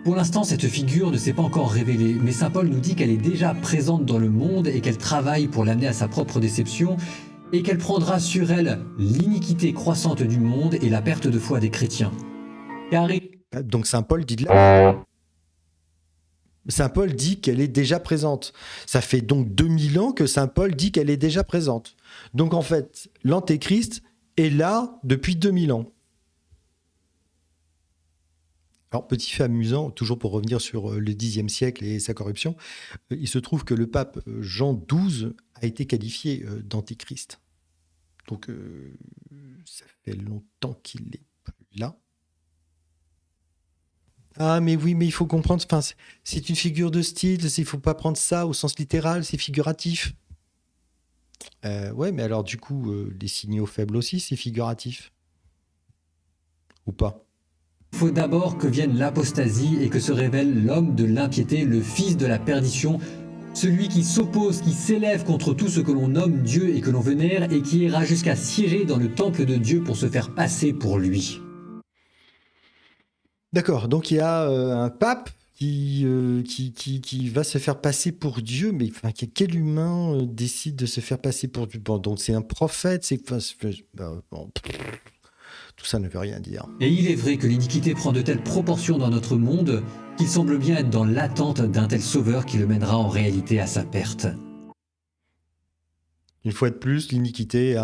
Speaker 2: Pour l'instant, cette figure ne s'est pas encore révélée, mais saint Paul nous dit qu'elle est déjà présente dans le monde et qu'elle travaille pour l'amener à sa propre déception et qu'elle prendra sur elle l'iniquité croissante du monde et la perte de foi des chrétiens.
Speaker 1: Donc saint Paul dit de là. Saint Paul dit qu'elle est déjà présente. Ça fait donc 2000 ans que saint Paul dit qu'elle est déjà présente. Donc en fait, l'Antéchrist est là depuis 2000 ans. Alors, petit fait amusant, toujours pour revenir sur le Xe siècle et sa corruption, il se trouve que le pape Jean XII a été qualifié d'antéchrist. Donc, ça fait longtemps qu'il n'est plus là. Ah, mais oui, mais il faut comprendre, c'est une figure de style, il ne faut pas prendre ça au sens littéral, c'est figuratif. Ouais, mais alors du coup, les signaux faibles aussi, c'est figuratif. Ou pas?
Speaker 2: Il faut d'abord que vienne l'apostasie et que se révèle l'homme de l'impiété, le fils de la perdition, celui qui s'oppose, qui s'élève contre tout ce que l'on nomme Dieu et que l'on vénère et qui ira jusqu'à siéger dans le temple de Dieu pour se faire passer pour lui.
Speaker 1: D'accord, donc il y a un pape qui va se faire passer pour Dieu, mais quel humain décide de se faire passer pour Dieu? Bon, donc c'est un prophète, tout ça ne veut rien dire.
Speaker 2: Et il est vrai que l'iniquité prend de telles proportions dans notre monde qu'il semble bien être dans l'attente d'un tel sauveur qui le mènera en réalité à sa perte.
Speaker 1: Une fois de plus, l'iniquité,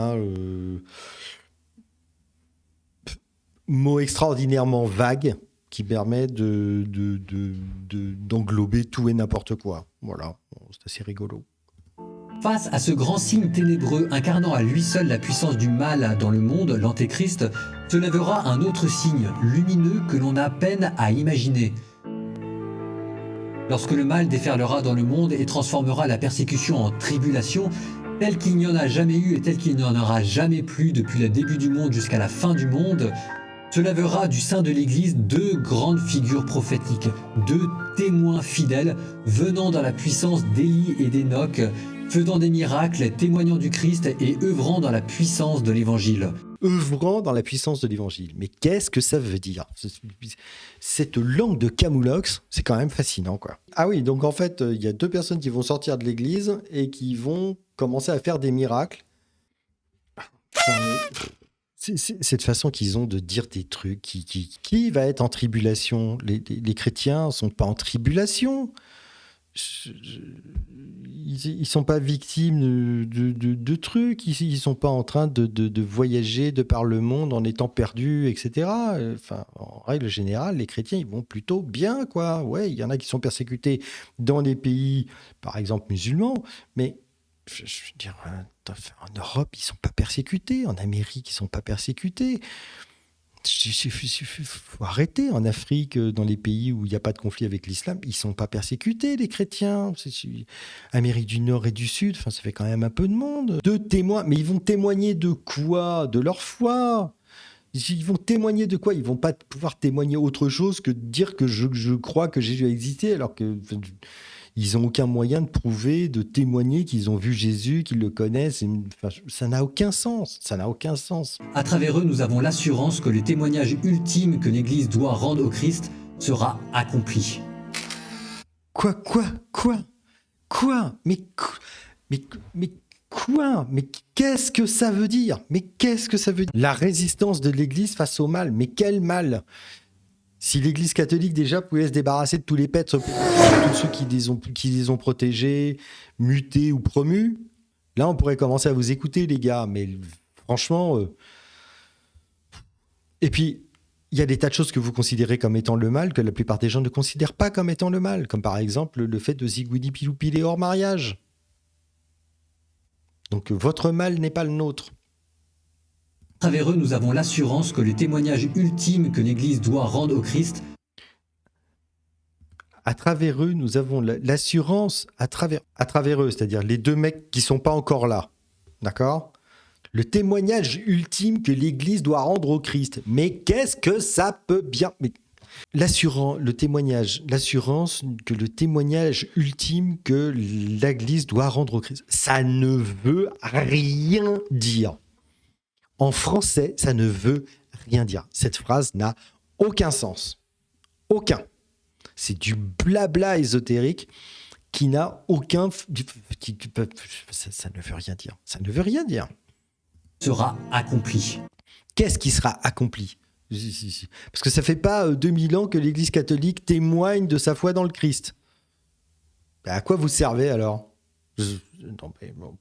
Speaker 1: mot extraordinairement vague qui permet d'englober tout et n'importe quoi. Voilà, c'est assez rigolo.
Speaker 2: Face à ce grand signe ténébreux incarnant à lui seul la puissance du mal dans le monde, l'Antéchrist, se lèvera un autre signe lumineux que l'on a peine à imaginer. Lorsque le mal déferlera dans le monde et transformera la persécution en tribulation, telle qu'il n'y en a jamais eu et telle qu'il n'y en aura jamais plus depuis le début du monde jusqu'à la fin du monde, se lèvera du sein de l'Église deux grandes figures prophétiques, deux témoins fidèles venant dans la puissance d'Élie et d'Enoch, faisant des miracles, témoignant du Christ et œuvrant dans la puissance de l'Évangile.
Speaker 1: Œuvrant dans la puissance de l'Évangile. Mais qu'est-ce que ça veut dire? Cette langue de camoulox, c'est quand même fascinant, quoi. Ah oui, donc en fait, il y a deux personnes qui vont sortir de l'Église et qui vont commencer à faire des miracles. C'est cette façon qu'ils ont de dire des trucs. Qui va être en tribulation? Les chrétiens ne sont pas en tribulation. Ils sont pas victimes de trucs, ils sont pas en train de voyager de par le monde en étant perdus, etc. En règle générale, les chrétiens, ils vont plutôt bien, quoi. Ouais, il y en a qui sont persécutés dans les pays, par exemple, musulmans, mais je veux dire, en Europe, ils sont pas persécutés, en Amérique, ils sont pas persécutés. Il faut arrêter. En Afrique, dans les pays où il n'y a pas de conflit avec l'islam, ils ne sont pas persécutés, les chrétiens. Amérique du Nord et du Sud, ça fait quand même un peu de monde. Deux témoins, mais ils vont témoigner de quoi? De leur foi. Ils vont témoigner de quoi? Ils ne vont pas pouvoir témoigner autre chose que de dire que je crois que Jésus a existé, alors que... Ils n'ont aucun moyen de prouver, de témoigner qu'ils ont vu Jésus, qu'ils le connaissent. Ça n'a aucun sens. Ça n'a aucun sens.
Speaker 2: À travers eux, nous avons l'assurance que le témoignage ultime que l'Église doit rendre au Christ sera accompli.
Speaker 1: Quoi? Mais quoi? Mais qu'est-ce que ça veut dire? La résistance de l'Église face au mal. Mais quel mal? Si l'Église catholique déjà pouvait se débarrasser de tous les pêtres, tous ceux qui les ont protégés, mutés ou promus, là on pourrait commencer à vous écouter, les gars. Mais franchement... Et puis, il y a des tas de choses que vous considérez comme étant le mal que la plupart des gens ne considèrent pas comme étant le mal. Comme par exemple le fait de zigouidi-piloupiler hors mariage. Donc votre mal n'est pas le nôtre.
Speaker 2: À travers eux, nous avons l'assurance que le témoignage ultime que l'Église doit rendre au Christ.
Speaker 1: À travers eux, nous avons l'assurance, à travers eux, c'est-à-dire les deux mecs qui ne sont pas encore là. D'accord? Le témoignage ultime que l'Église doit rendre au Christ. Mais qu'est-ce que ça peut bien... Mais le témoignage, l'assurance que le témoignage ultime que l'Église doit rendre au Christ. Ça ne veut rien dire. En français, ça ne veut rien dire. Cette phrase n'a aucun sens. Aucun. C'est du blabla ésotérique qui n'a aucun... Ça ne veut rien dire. Ça ne veut rien dire.
Speaker 2: Sera accompli.
Speaker 1: Qu'est-ce qui sera accompli ? Parce que ça fait pas 2000 ans que l'Église catholique témoigne de sa foi dans le Christ. À quoi vous servez alors ? Non, mais bon.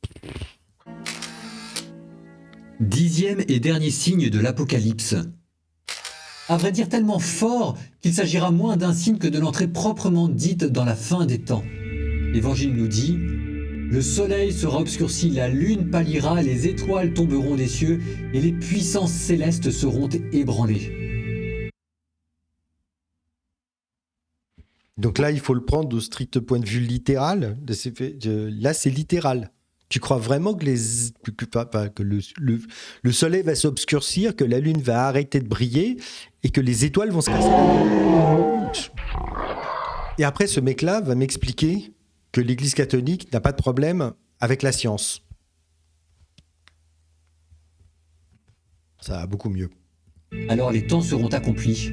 Speaker 2: 10e et dernier signe de l'Apocalypse. À vrai dire tellement fort qu'il s'agira moins d'un signe que de l'entrée proprement dite dans la fin des temps. L'Évangile nous dit: le soleil sera obscurci, la lune pâlira, les étoiles tomberont des cieux et les puissances célestes seront ébranlées.
Speaker 1: Donc là, il faut le prendre au strict point de vue littéral. Là, c'est littéral. Tu crois vraiment que le soleil va s'obscurcir, que la lune va arrêter de briller et que les étoiles vont se casser? Et après, ce mec-là va m'expliquer que l'Église catholique n'a pas de problème avec la science. Ça va beaucoup mieux.
Speaker 2: Alors les temps seront accomplis,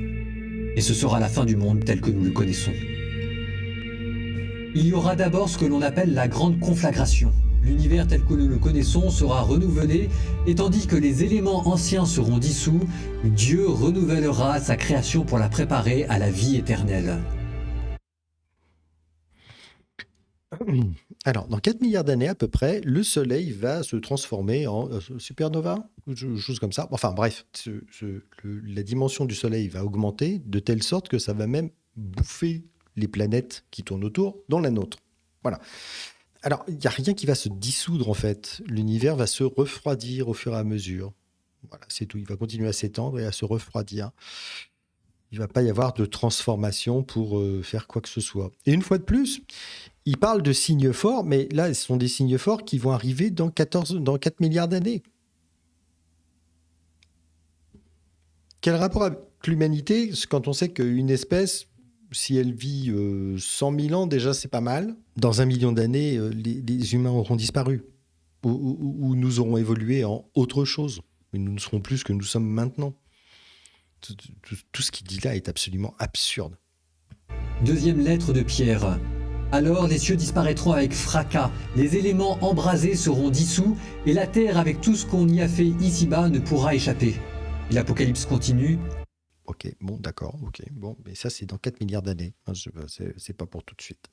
Speaker 2: et ce sera la fin du monde tel que nous le connaissons. Il y aura d'abord ce que l'on appelle la grande conflagration. L'univers tel que nous le connaissons sera renouvelé, et tandis que les éléments anciens seront dissous, Dieu renouvellera sa création pour la préparer à la vie éternelle.
Speaker 1: Alors, dans 4 milliards d'années à peu près, le Soleil va se transformer en supernova, chose comme ça. Enfin bref, la dimension du Soleil va augmenter de telle sorte que ça va même bouffer les planètes qui tournent autour, dont la nôtre. Voilà. Alors, il n'y a rien qui va se dissoudre en fait. L'univers va se refroidir au fur et à mesure. Voilà, c'est tout. Il va continuer à s'étendre et à se refroidir. Il ne va pas y avoir de transformation pour faire quoi que ce soit. Et une fois de plus, il parle de signes forts, mais là, ce sont des signes forts qui vont arriver dans 4 milliards d'années. Quel rapport avec l'humanité quand on sait qu'une espèce, si elle vit 100 000 ans, déjà, c'est pas mal. Dans 1 million d'années, les humains auront disparu. Ou nous aurons évolué en autre chose. Mais nous ne serons plus ce que nous sommes maintenant. Tout ce qu'il dit là est absolument absurde.
Speaker 2: Deuxième lettre de Pierre. Alors les cieux disparaîtront avec fracas, les éléments embrasés seront dissous, et la terre avec tout ce qu'on y a fait ici-bas ne pourra échapper. Et l'Apocalypse continue.
Speaker 1: Ok, bon, d'accord, ok. Bon, mais ça, c'est dans 4 milliards d'années. C'est pas pour tout de suite.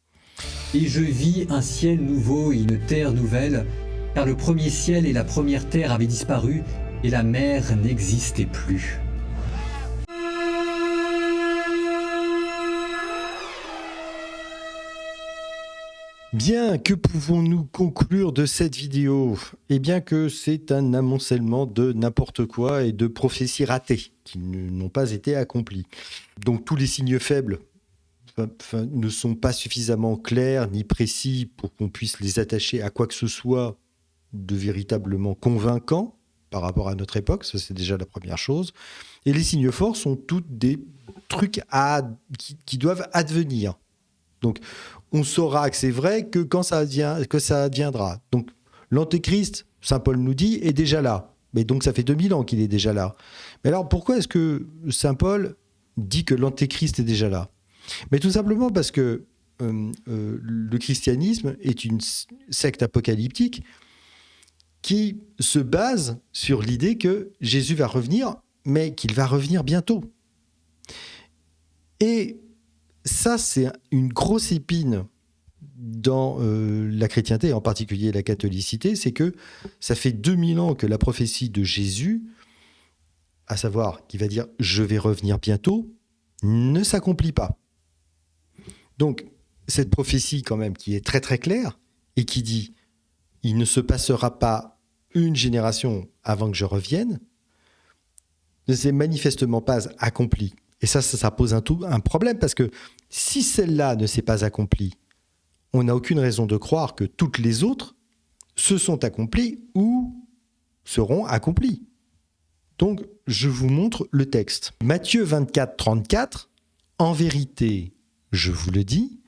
Speaker 2: Et je vis un ciel nouveau et une terre nouvelle, car le premier ciel et la première terre avaient disparu, et la mer n'existait plus.
Speaker 1: Bien, que pouvons-nous conclure de cette vidéo ? Eh bien que c'est un amoncellement de n'importe quoi et de prophéties ratées qui n'ont pas été accomplies. Donc tous les signes faibles ne sont pas suffisamment clairs ni précis pour qu'on puisse les attacher à quoi que ce soit de véritablement convaincant par rapport à notre époque, ça c'est déjà la première chose. Et les signes forts sont tous des trucs qui doivent advenir. Donc, on saura que c'est vrai que quand ça adviendra. Donc, l'Antéchrist, Saint Paul nous dit, est déjà là. Mais donc, ça fait 2000 ans qu'il est déjà là. Mais alors, pourquoi est-ce que Saint Paul dit que l'Antéchrist est déjà là ? Mais tout simplement parce que le christianisme est une secte apocalyptique qui se base sur l'idée que Jésus va revenir, mais qu'il va revenir bientôt. Et ça, c'est une grosse épine dans la chrétienté, en particulier la catholicité, c'est que ça fait 2000 ans que la prophétie de Jésus, à savoir qui va dire « je vais revenir bientôt », ne s'accomplit pas. Donc, cette prophétie quand même qui est très très claire et qui dit « il ne se passera pas une génération avant que je revienne », ne s'est manifestement pas accomplie. Et ça pose un problème parce que si celle-là ne s'est pas accomplie, on n'a aucune raison de croire que toutes les autres se sont accomplies ou seront accomplies. Donc, je vous montre le texte. Matthieu 24, 34 En vérité, je vous le dis,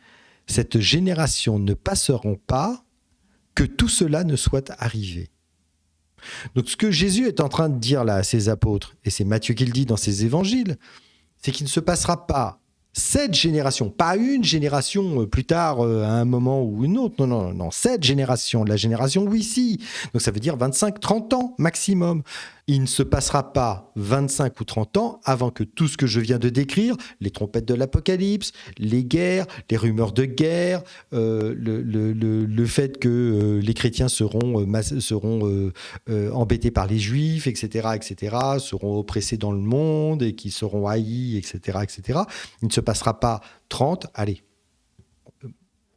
Speaker 1: cette génération ne passeront pas que tout cela ne soit arrivé. Donc ce que Jésus est en train de dire là à ses apôtres, et c'est Matthieu qui le dit dans ses évangiles, c'est qu'il ne se passera pas cette génération, pas une génération plus tard, à un moment ou une autre, non, cette génération, la génération Wi-Fi. Donc ça veut dire 25-30 ans maximum. Il ne se passera pas 25 ou 30 ans avant que tout ce que je viens de décrire, les trompettes de l'Apocalypse, les guerres, les rumeurs de guerre, le fait que les chrétiens seront embêtés par les juifs, etc., seront oppressés dans le monde et qui seront haïs, etc. Il ne se passera pas 30, allez,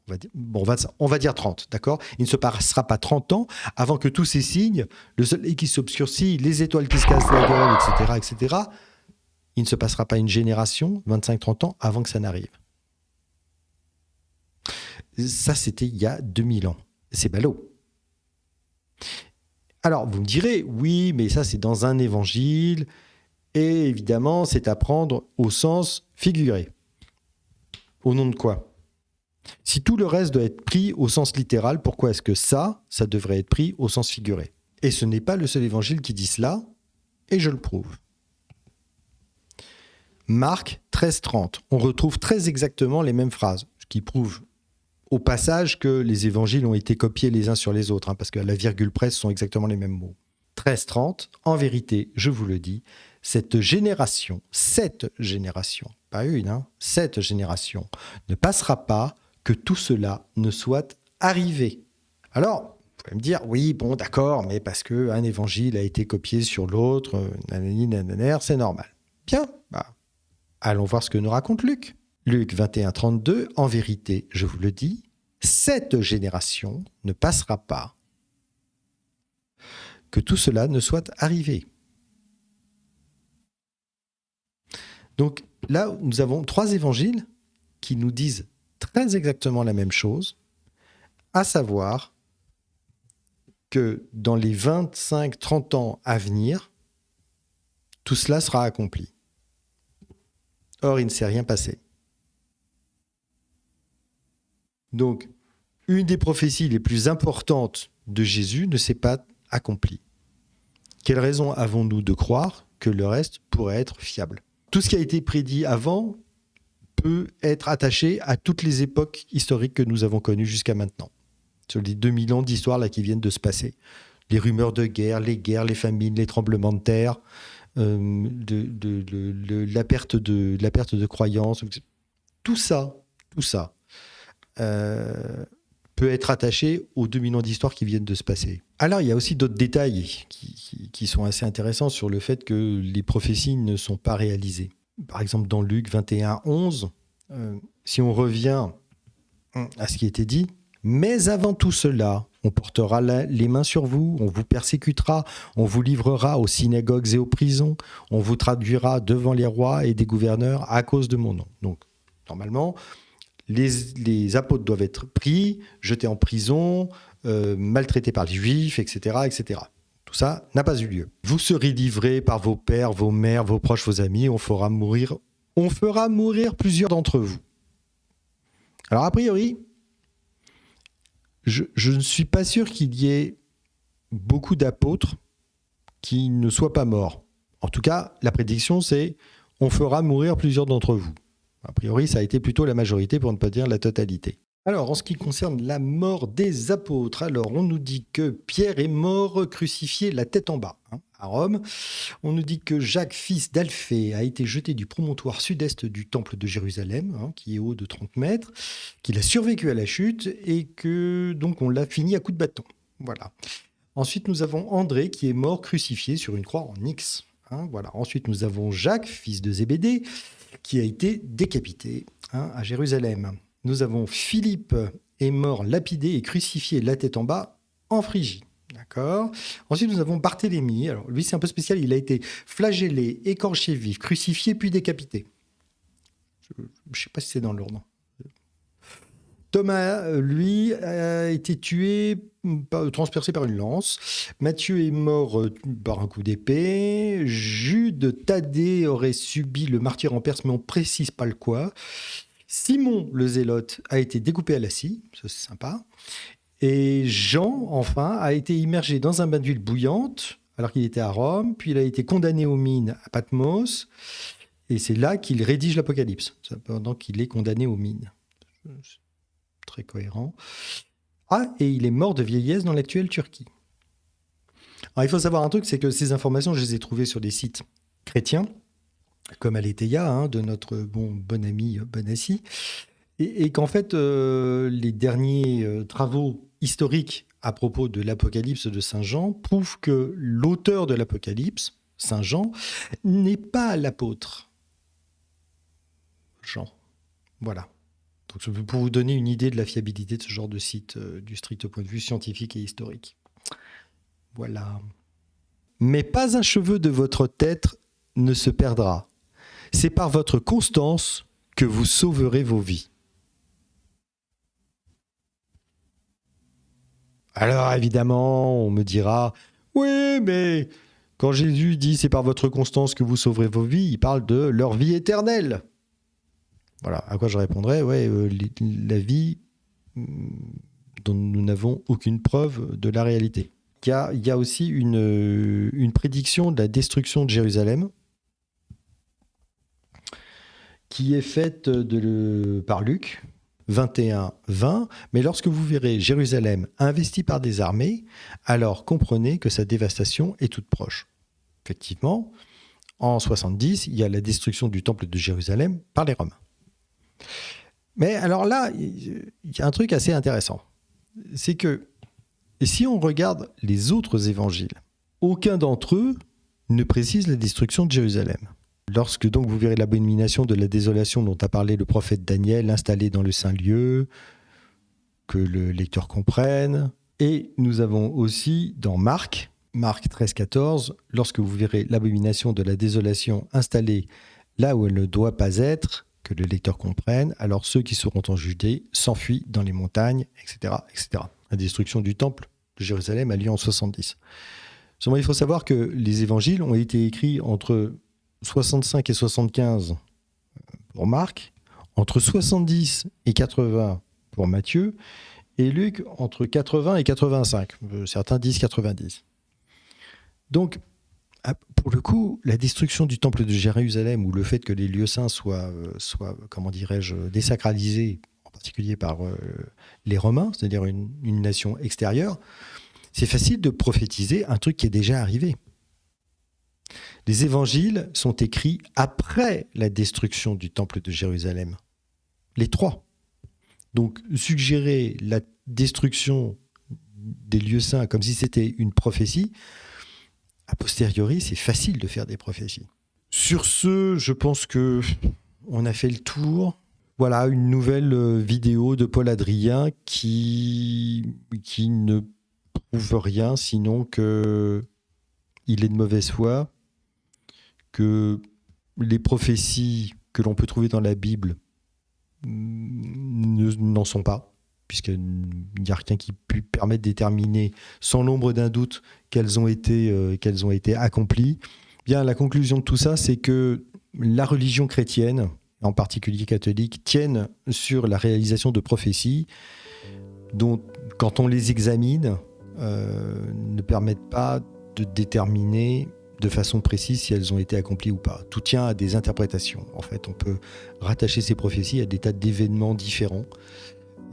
Speaker 1: on va dire 30, d'accord ? Il ne se passera pas 30 ans avant que tous ces signes, le soleil qui s'obscurcit, les étoiles qui se cassent la gueule, etc., il ne se passera pas une génération, 25-30 ans, avant que ça n'arrive. Ça, c'était il y a 2000 ans. C'est ballot. Alors, vous me direz, oui, mais ça, c'est dans un évangile, et évidemment, c'est à prendre au sens figuré. Au nom de quoi ? Si tout le reste doit être pris au sens littéral, pourquoi est-ce que ça devrait être pris au sens figuré ? Et ce n'est pas le seul évangile qui dit cela, et je le prouve. Marc 13-30, on retrouve très exactement les mêmes phrases, ce qui prouve au passage que les évangiles ont été copiés les uns sur les autres, parce qu'à la virgule près, ce sont exactement les mêmes mots. 13-30, en vérité, je vous le dis, cette génération, pas une, cette génération ne passera pas que tout cela ne soit arrivé. Alors, vous pouvez me dire, oui, bon, d'accord, mais parce qu'un évangile a été copié sur l'autre, c'est normal. Bien, allons voir ce que nous raconte Luc. Luc 21-32, en vérité, je vous le dis, cette génération ne passera pas que tout cela ne soit arrivé. Donc là, nous avons 3 évangiles qui nous disent très exactement la même chose, à savoir que dans les 25-30 ans à venir, tout cela sera accompli. Or, il ne s'est rien passé. Donc, une des prophéties les plus importantes de Jésus ne s'est pas accomplie. Quelle raison avons-nous de croire que le reste pourrait être fiable ? Tout ce qui a été prédit avant peut être attaché à toutes les époques historiques que nous avons connues jusqu'à maintenant. Sur les 2000 ans d'histoire là, qui viennent de se passer. Les rumeurs de guerre, les famines, les tremblements de terre, la perte de croyance. Tout ça peut être attaché aux 2000 ans d'histoire qui viennent de se passer. Alors, il y a aussi d'autres détails qui sont assez intéressants sur le fait que les prophéties ne sont pas réalisées. Par exemple, dans Luc 21-11, si on revient à ce qui était dit, « Mais avant tout cela, on portera les mains sur vous, on vous persécutera, on vous livrera aux synagogues et aux prisons, on vous traduira devant les rois et des gouverneurs à cause de mon nom. » Donc, normalement, les apôtres doivent être pris, jetés en prison, maltraités par les juifs, etc. Tout ça n'a pas eu lieu. Vous serez livrés par vos pères, vos mères, vos proches, vos amis, on fera mourir plusieurs d'entre vous. Alors, a priori, je ne suis pas sûr qu'il y ait beaucoup d'apôtres qui ne soient pas morts. En tout cas, la prédiction, c'est « on fera mourir plusieurs d'entre vous ». A priori, ça a été plutôt la majorité, pour ne pas dire la totalité. Alors, en ce qui concerne la mort des apôtres, alors on nous dit que Pierre est mort crucifié la tête en bas, à Rome. On nous dit que Jacques, fils d'Alphée, a été jeté du promontoire sud-est du temple de Jérusalem, qui est haut de 30 mètres, qu'il a survécu à la chute et que donc on l'a fini à coups de bâton. Voilà. Ensuite, nous avons André qui est mort crucifié sur une croix en X. Voilà. Ensuite, nous avons Jacques, fils de Zébédée, qui a été décapité à Jérusalem. Nous avons Philippe est mort lapidé et crucifié la tête en bas en Phrygie. D'accord. Ensuite, nous avons Barthélemy. Alors, lui, c'est un peu spécial. Il a été flagellé, écorché vif, crucifié, puis décapité. Je ne sais pas si c'est dans l'ordre. Thomas, lui, a été tué transpercé par une lance. Matthieu est mort par un coup d'épée. Jude Thaddée aurait subi le martyre en Perse, mais on ne précise pas le quoi. Simon le Zélote a été découpé à la scie, ça c'est sympa. Et Jean, enfin, a été immergé dans un bain d'huile bouillante alors qu'il était à Rome, puis il a été condamné aux mines à Patmos, et c'est là qu'il rédige l'Apocalypse, pendant qu'il est condamné aux mines. C'est très cohérent. Ah, et il est mort de vieillesse dans l'actuelle Turquie. Alors, il faut savoir un truc, c'est que ces informations, je les ai trouvées sur des sites chrétiens, comme Aletheia, de notre bon ami Bonassi, et qu'en fait, les derniers travaux historiques à propos de l'Apocalypse de Saint Jean prouvent que l'auteur de l'Apocalypse, Saint Jean, n'est pas l'apôtre Jean. Voilà. Donc, pour vous donner une idée de la fiabilité de ce genre de site du strict point de vue scientifique et historique. Voilà. Mais pas un cheveu de votre tête ne se perdra. C'est par votre constance que vous sauverez vos vies. Alors évidemment, on me dira « Oui, mais quand Jésus dit « c'est par votre constance que vous sauverez vos vies », il parle de leur vie éternelle. » Voilà, à quoi je répondrais « Ouais, la vie dont nous n'avons aucune preuve de la réalité. » Il y a aussi une prédiction de la destruction de Jérusalem qui est faite par Luc 21-20. Mais lorsque vous verrez Jérusalem investie par des armées, alors comprenez que sa dévastation est toute proche. Effectivement, en 70, il y a la destruction du temple de Jérusalem par les Romains. Mais alors là, il y a un truc assez intéressant. C'est que si on regarde les autres évangiles, aucun d'entre eux ne précise la destruction de Jérusalem. Lorsque donc vous verrez l'abomination de la désolation dont a parlé le prophète Daniel, installée dans le saint lieu, que le lecteur comprenne. Et nous avons aussi dans Marc 13-14, lorsque vous verrez l'abomination de la désolation installée là où elle ne doit pas être, que le lecteur comprenne, alors ceux qui seront en Judée s'enfuient dans les montagnes, etc., etc. La destruction du temple de Jérusalem a lieu en 70. Seulement, il faut savoir que les évangiles ont été écrits entre 65 et 75 pour Marc, entre 70 et 80 pour Matthieu, et Luc entre 80 et 85. Certains disent 90. Donc, pour le coup, la destruction du temple de Jérusalem ou le fait que les lieux saints soient comment dirais-je, désacralisés, en particulier par les Romains, c'est-à-dire une nation extérieure, c'est facile de prophétiser un truc qui est déjà arrivé. Les évangiles sont écrits après la destruction du temple de Jérusalem. Les trois. Donc, suggérer la destruction des lieux saints comme si c'était une prophétie, a posteriori, c'est facile de faire des prophéties. Sur ce, je pense que on a fait le tour. Voilà, une nouvelle vidéo de Paul Adrien qui ne prouve rien, sinon que il est de mauvaise foi, que les prophéties que l'on peut trouver dans la Bible n'en sont pas, puisqu'il n'y a rien qui puisse permettre de déterminer sans l'ombre d'un doute qu'elles ont été accomplies. Bien, la conclusion de tout ça, c'est que la religion chrétienne, en particulier catholique, tiennent sur la réalisation de prophéties dont, quand on les examine, ne permettent pas de déterminer de façon précise si elles ont été accomplies ou pas. Tout tient à des interprétations. En fait, on peut rattacher ces prophéties à des tas d'événements différents.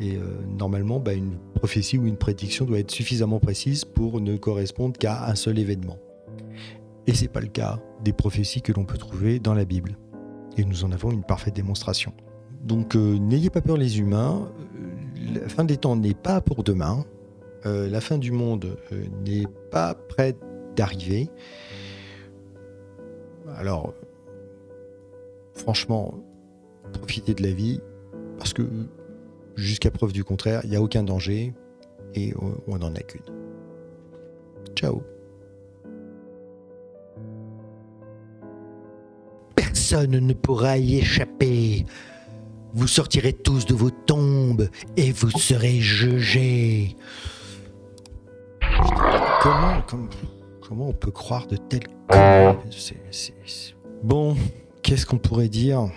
Speaker 1: Et normalement, une prophétie ou une prédiction doit être suffisamment précise pour ne correspondre qu'à un seul événement. Et ce n'est pas le cas des prophéties que l'on peut trouver dans la Bible. Et nous en avons une parfaite démonstration. Donc, n'ayez pas peur les humains. La fin des temps n'est pas pour demain. La fin du monde n'est pas près d'arriver. Alors, franchement, profitez de la vie, parce que jusqu'à preuve du contraire, il n'y a aucun danger et on n'en a qu'une. Ciao. Personne ne pourra y échapper. Vous sortirez tous de vos tombes et vous serez jugés. comment on peut croire de telles conneries? Bon, qu'est-ce qu'on pourrait dire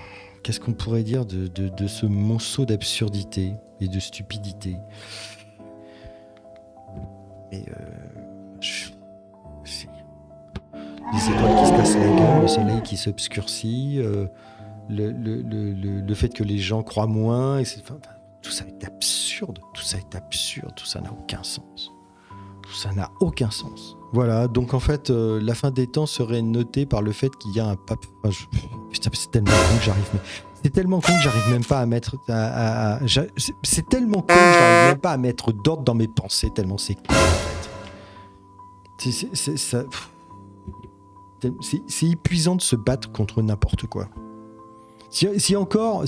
Speaker 1: de ce monceau d'absurdité et de stupidité? Mais les étoiles qui se cassent la gueule, le soleil qui s'obscurcit, le fait que les gens croient moins, tout ça est absurde, tout ça n'a aucun sens. Tout ça n'a aucun sens. Voilà, donc en fait, la fin des temps serait notée par le fait qu'il y a un pape. Putain, c'est tellement con que j'arrive même pas à mettre. C'est tellement con que j'arrive même pas à mettre d'ordre dans mes pensées, tellement c'est con en fait. C'est épuisant de se battre contre n'importe quoi. Si encore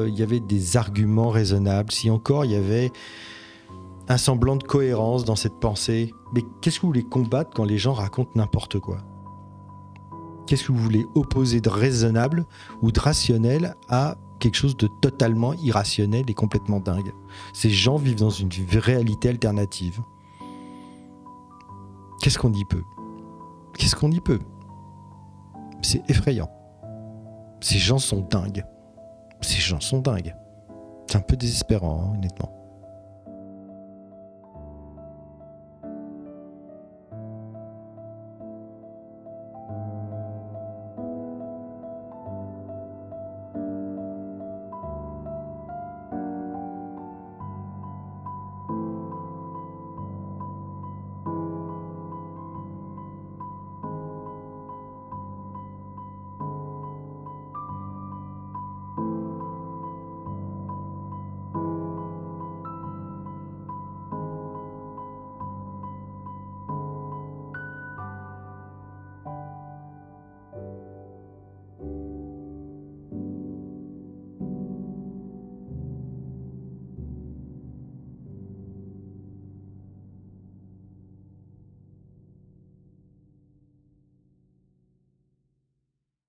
Speaker 1: il y avait des arguments raisonnables, si encore il y avait un semblant de cohérence dans cette pensée, mais qu'est-ce que vous voulez combattre quand les gens racontent n'importe quoi? Qu'est-ce que vous voulez opposer de raisonnable ou de rationnel à quelque chose de totalement irrationnel et complètement dingue? Ces gens vivent dans une réalité alternative. Qu'est-ce qu'on y peut? C'est effrayant. Ces gens sont dingues. C'est un peu désespérant, hein, honnêtement.